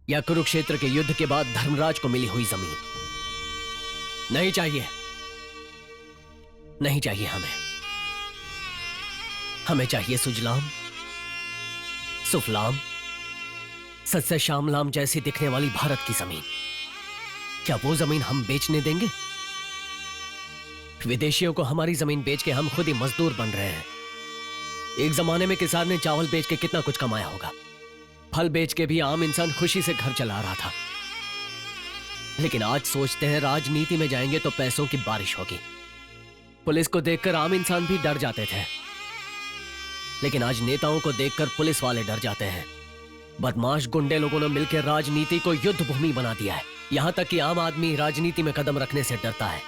या कुरुक्षेत्र के युद्ध के बाद धर्मराज को मिली हुई जमीन? नहीं चाहिए, नहीं चाहिए हमें चाहिए सुजलाम सुफलाम सस्य श्यामलाम जैसी दिखने वाली भारत की जमीन। क्या वो जमीन हम बेचने देंगे? विदेशियों को हमारी जमीन बेच के हम खुद ही मजदूर बन रहे हैं। एक जमाने में किसान ने चावल बेच के कितना कुछ कमाया होगा, फल बेच के भी आम इंसान खुशी से घर चला रहा था। लेकिन आज सोचते हैं राजनीति में जाएंगे तो पैसों की बारिश होगी। पुलिस को देखकर आम इंसान भी डर जाते थे, लेकिन आज नेताओं को देखकर पुलिस वाले डर जाते हैं। बदमाश गुंडे लोगों ने मिलकर राजनीति को युद्ध भूमि बना दिया है। यहां तक कि आम आदमी राजनीति में कदम रखने से डरता है।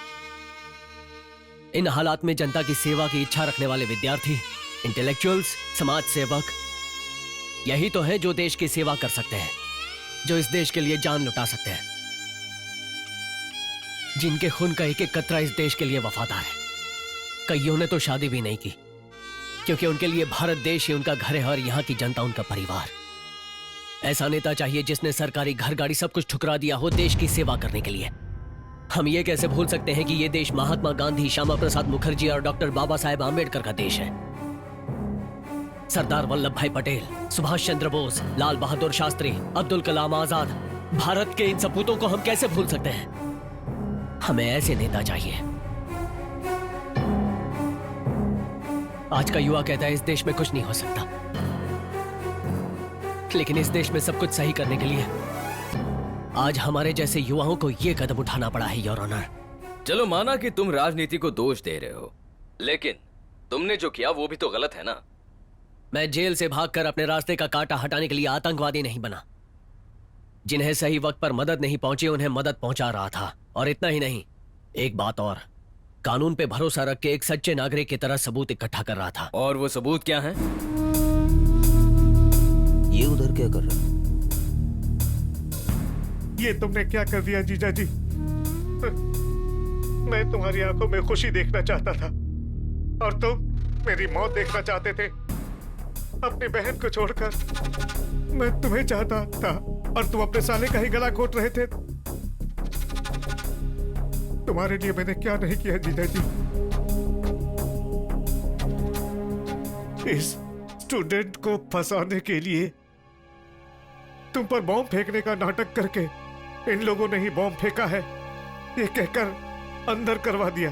इन हालात में जनता की सेवा की इच्छा रखने वाले विद्यार्थी, इंटेलेक्चुअल्स, समाज सेवक यही तो है जो देश की सेवा कर सकते हैं, जो इस देश के लिए जान लुटा सकते हैं, जिनके खून का एक एक कतरा इस देश के लिए वफादार है। कईयों ने तो शादी भी नहीं की, क्योंकि उनके लिए भारत देश ही उनका घर है और यहां की जनता उनका परिवार। ऐसा नेता चाहिए जिसने सरकारी घर गाड़ी सब कुछ ठुकरा दिया हो देश की सेवा करने के लिए। हम ये कैसे भूल सकते हैं कि ये देश महात्मा गांधी, श्यामा प्रसाद मुखर्जी और डॉक्टर बाबा साहेब आम्बेडकर का देश है। सरदार वल्लभ भाई पटेल, सुभाष चंद्र बोस, लाल बहादुर शास्त्री, अब्दुल कलाम आजाद, भारत के इन सपूतों को हम कैसे भूल सकते हैं? हमें ऐसे नेता चाहिए। आज का युवा कहता है इस देश में कुछ नहीं हो सकता, लेकिन इस देश में सब कुछ सही करने के लिए आज हमारे जैसे युवाओं को यह कदम उठाना पड़ा है, योर ऑनर। चलो माना कि तुम राजनीति को दोष दे रहे हो, लेकिन तुमने जो किया वो भी तो गलत है ना। मैं जेल से भागकर अपने रास्ते का कांटा हटाने के लिए आतंकवादी नहीं बना। जिन्हें सही वक्त पर मदद नहीं पहुंची उन्हें मदद पहुंचा रहा था। और इतना ही नहीं, एक बात और, कानून पे भरोसा रख के एक सच्चे नागरिक की तरह सबूत इकट्ठा कर रहा था। और वो सबूत क्या है? ये उधर क्या कर रहा है? ये तुमने क्या कर दिया जीजा जी? मैं तुम्हारी आंखों में खुशी देखना चाहता था और तुम मेरी मौत देखना चाहते थे। अपनी बहन को छोड़कर मैं तुम्हें चाहता था और तुम अपने साले का ही गला घोट रहे थे। तुम्हारे लिए मैंने क्या नहीं किया जीजा जी। इस स्टूडेंट को फंसाने के लिए तुम पर बॉम्ब फेंकने का नाटक करके इन लोगों ने ही बॉम्ब फेंका है ये कहकर अंदर करवा दिया।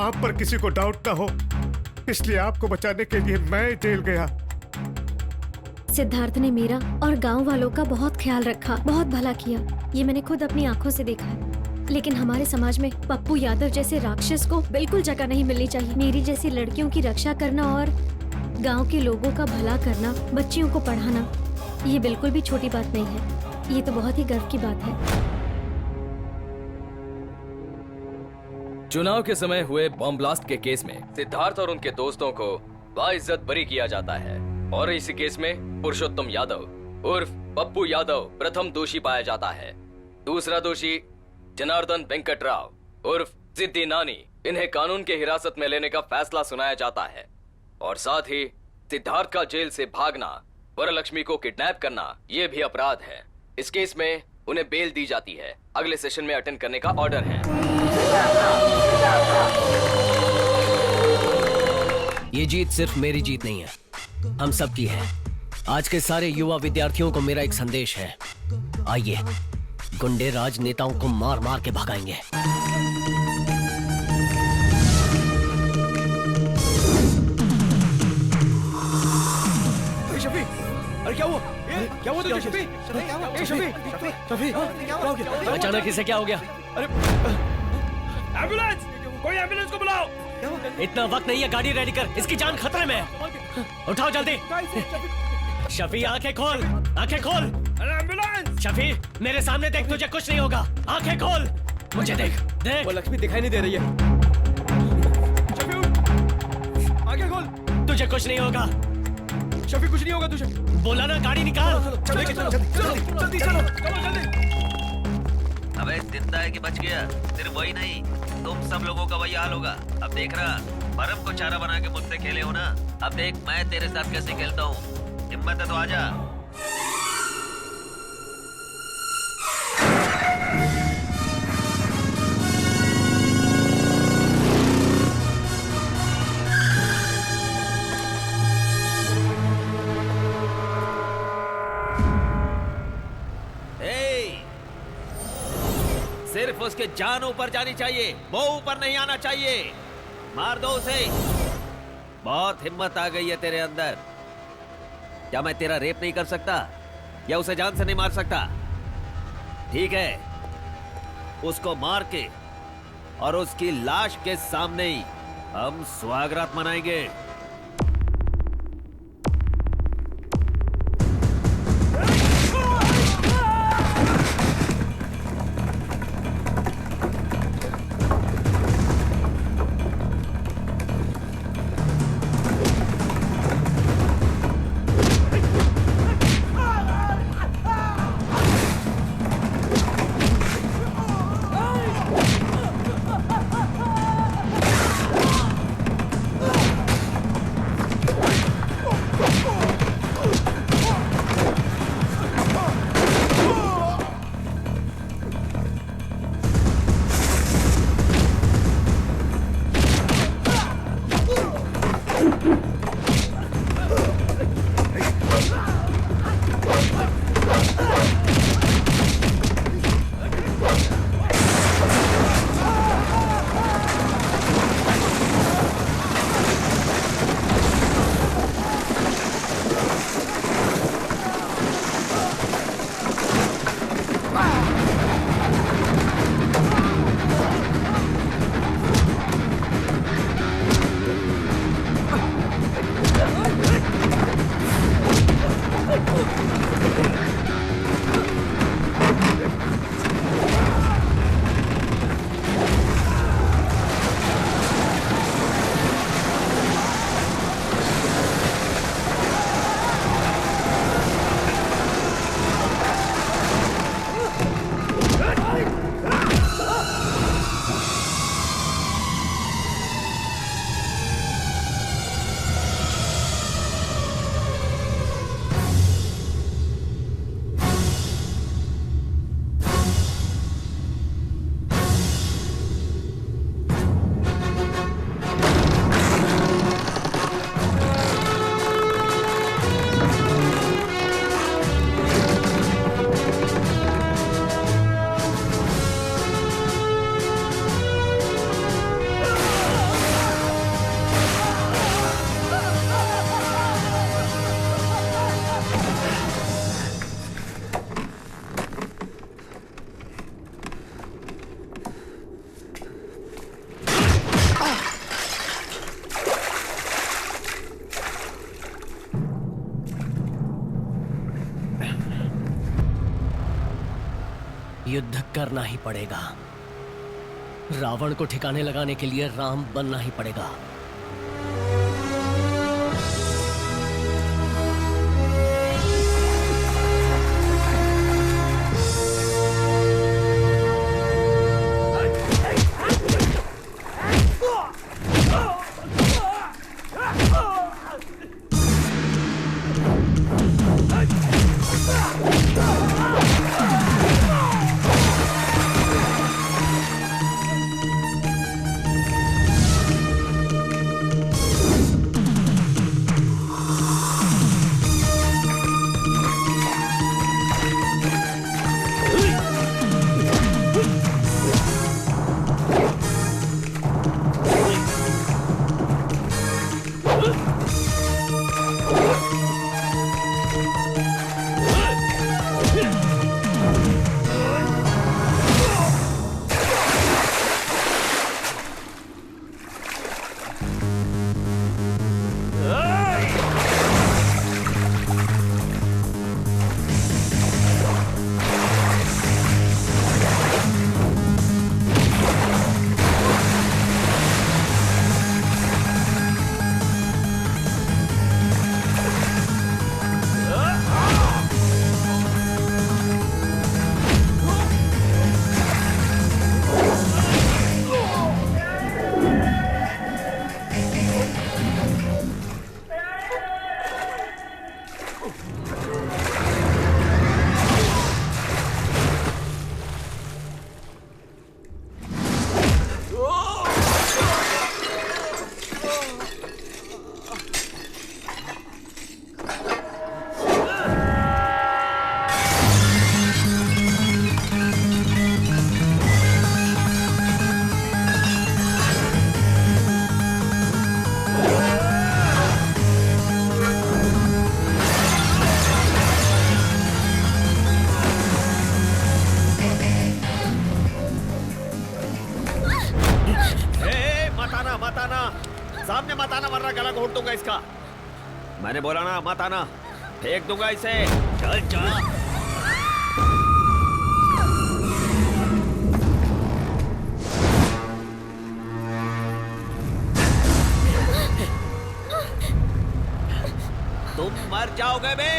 आप पर किसी को डाउट ना हो इसलिए आपको बचाने के लिए मैं जेल गया। सिद्धार्थ ने मेरा और गांव वालों का बहुत ख्याल रखा, बहुत भला किया। ये मैंने खुद अपनी आंखों से देखा है। लेकिन हमारे समाज में पप्पू यादव जैसे राक्षस को बिल्कुल जगह नहीं मिलनी चाहिए। मेरी जैसी लड़कियों की रक्षा करना और गांव के लोगों का भला करना, बच्चियों को पढ़ाना, ये बिल्कुल भी छोटी बात नहीं है। ये तो बहुत ही गर्व की बात है। चुनाव के समय हुए बॉम्ब ब्लास्ट के केस में सिद्धार्थ और उनके दोस्तों को बाइज्जत बरी किया जाता है और इसी केस में पुरुषोत्तम यादव उर्फ पप्पू यादव प्रथम दोषी पाया जाता है। दूसरा दोषी जनार्दन वेंकट राव उर्फ जिद्दी नानी, इन्हें कानून के हिरासत में लेने का फैसला सुनाया जाता है। और साथ ही सिद्धार्थ का जेल से भागना, वरलक्ष्मी को किडनैप करना, ये भी अपराध है। इस केस में उन्हें बेल दी जाती है। अगले सेशन में अटेंड करने का ऑर्डर है। ये जीत सिर्फ मेरी जीत नहीं है, हम सब की है। आज के सारे युवा विद्यार्थियों को मेरा एक संदेश है। आइए, गुंडे राजनेताओं को मार मार के भगाएंगे। शफी, अरे क्या हुआ? क्या हुआ तुझे शफी? शफी, शफी, क्या हो गया? अचानक इसे क्या हो गया? अरे एम्बुलेंस! कोई एम्बुलेंस को बुलाओ! इतना वक्त नहीं है, गाड़ी रेडी कर, इसकी जान खतरे में है। उठाओ जल्दी। शफी, आंखें खोल, आंखें खोल। अरे एम्बुलेंस! शफी, मेरे सामने देख, तुझे कुछ नहीं होगा। आंखें खोल, मुझे देख, देख। वो लक्ष्मी दिखाई नहीं दे रही है। शफी उठ, आंखें खोल। तुझे कुछ नहीं होगा। शफी, कुछ नहीं होगा तुझे। बोला ना, गाड़ी निकाल। जल्दी चलो, जल्दी चलो, चलो जल्दी। अबे जिंदा है कि बच गया? सिर्फ वही नहीं, तुम सब लोगों का वही हाल होगा। अब देख रहा, बर्फ को चारा बना के मुझसे खेले हो ना, अब देख मैं तेरे साथ कैसे खेलता हूँ। हिम्मत है तो आजा। सिर्फ उसके जान ऊपर जानी चाहिए, वो ऊपर नहीं आना चाहिए। मार दो उसे। बहुत हिम्मत आ गई है तेरे अंदर। क्या मैं तेरा रेप नहीं कर सकता या उसे जान से नहीं मार सकता? ठीक है, उसको मार के और उसकी लाश के सामने ही हम स्वागत मनाएंगे। युद्ध करना ही पड़ेगा। रावण को ठिकाने लगाने के लिए राम बनना ही पड़ेगा। सामने मत आना वरना गला घोट दूंगा इसका। मैंने बोला ना मत आना, फेंक दूंगा इसे। चल चल। तुम मर जाओगे बे,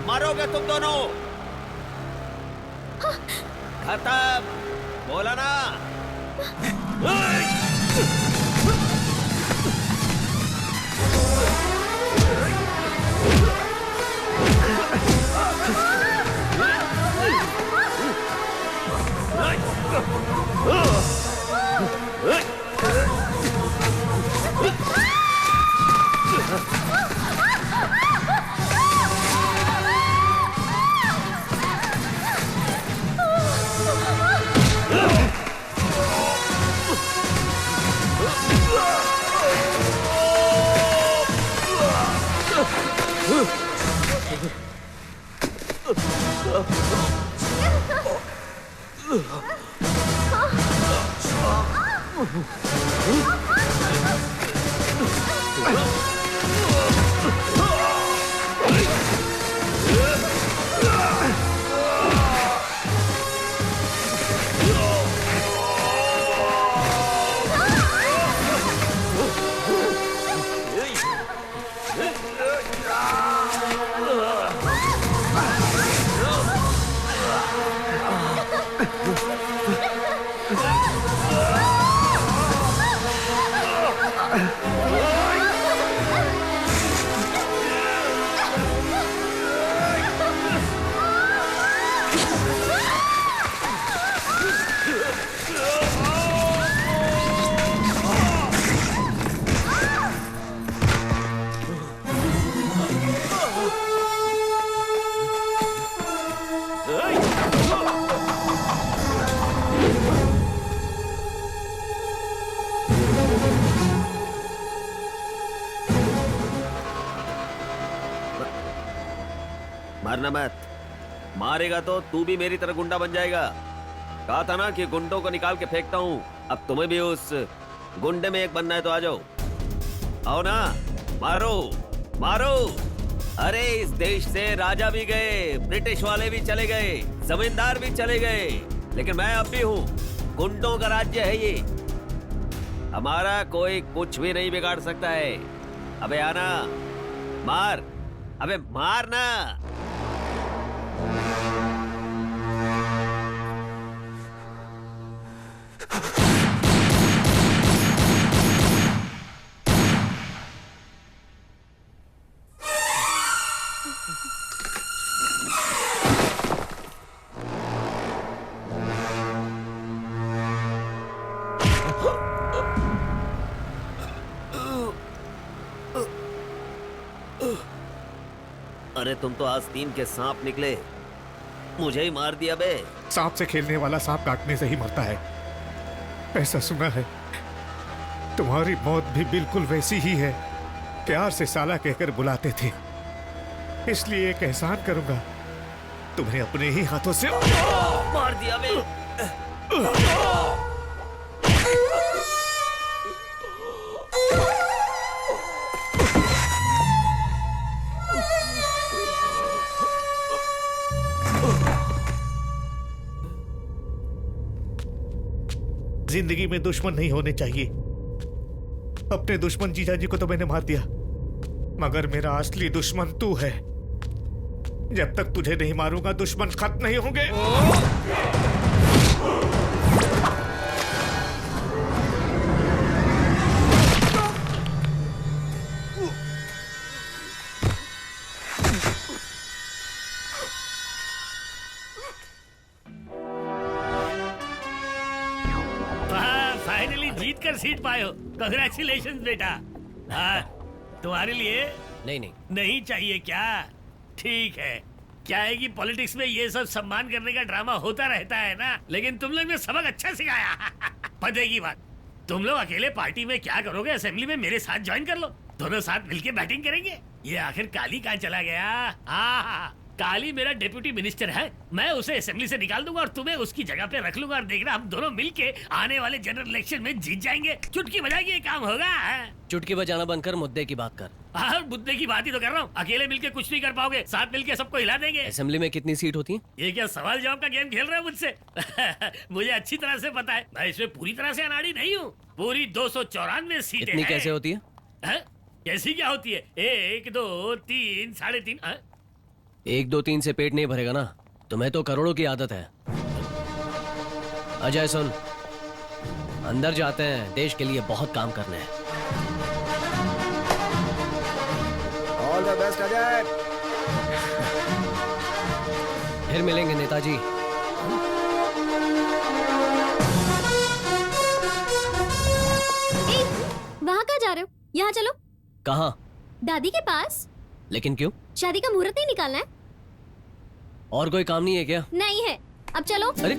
मरोगे तुम दोनों। खत्म, बोला ना। मारना मत, मारेगा तो तू भी मेरी तरह गुंडा बन जाएगा। कहा था ना कि गुंडों को निकाल के फेंकता हूँ, अब तुम्हें भी उस गुंडे में एक बनना है तो आ जाओ। आओ ना, मारो मारो। अरे इस देश से राजा भी गए, ब्रिटिश वाले भी चले गए, जमींदार भी चले गए, लेकिन मैं अब भी हूँ। गुंडों का राज्य है ये। हमारा कोई कुछ भी नहीं बिगाड़ सकता है। अबे आना, मार, अबे मार ना। अरे तुम तो आस्तीन के सांप निकले, मुझे ही मार दिया बे। सांप से खेलने वाला सांप काटने से ही मरता है, ऐसा सुना है। तुम्हारी मौत भी बिल्कुल वैसी ही है। प्यार से साला कहकर बुलाते थे, इसलिए एक एहसान करूंगा, तुम्हें अपने ही हाथों से मार दिया बे। जिंदगी में दुश्मन नहीं होने चाहिए। अपने दुश्मन जीजा जी को तो मैंने मार दिया, मगर मेरा असली दुश्मन तू है। जब तक तुझे नहीं मारूंगा दुश्मन खत्म नहीं होंगे। फाइनली जीत कर सीट पाए हो। कांग्रेचुलेशंस बेटा। हाँ, तुम्हारे लिए नहीं चाहिए क्या? ठीक है। क्या है कि पॉलिटिक्स में ये सब सम्मान करने का ड्रामा होता रहता है ना, लेकिन तुम लोग ने सबक अच्छा सिखाया। पता की बात, तुम लोग अकेले पार्टी में क्या करोगे? असेंबली में मेरे साथ ज्वाइन कर लो, दोनों साथ मिलके बैटिंग करेंगे। ये आखिर काली कहाँ चला गया? हाँ, काली मेरा डिप्यूटी मिनिस्टर है, मैं उसे असेंबली से निकाल दूंगा और तुम्हें उसकी जगह पे रख लूंगा, और देखना हम दोनों मिलके आने वाले जनरल इलेक्शन में जीत जाएंगे। चुटकी बजा के ये काम होगा। चुटकी बजाना बंद कर, मुद्दे की बात कर। हाँ, मुद्दे की बात ही तो कर रहा हूँ। अकेले मिलके कुछ नहीं कर पाओगे, साथ मिलके सबको हिला देंगे। असेंबली में कितनी सीट होती है? ये क्या सवाल जवाब का गेम खेल रहे हो मुझसे? मुझे अच्छी तरह से पता है, मैं इसमें पूरी तरह से अनाड़ी नहीं हूँ। पूरी 294 सीटें इतनी कैसे होती है? कैसी क्या होती है? 1 2 3 3.5। 1 2 3 से पेट नहीं भरेगा ना, तुम्हें तो करोड़ों की आदत है। अजय सुन, अंदर जाते हैं, देश के लिए बहुत काम करने हैं। All the best Ajay. फिर मिलेंगे नेताजी। वहाँ कहाँ जा रहे हो? यहाँ चलो। कहाँ? दादी के पास। लेकिन क्यों? शादी का मुहूर्त नहीं निकालना है? और कोई काम नहीं है क्या? नहीं है, अब चलो। अरे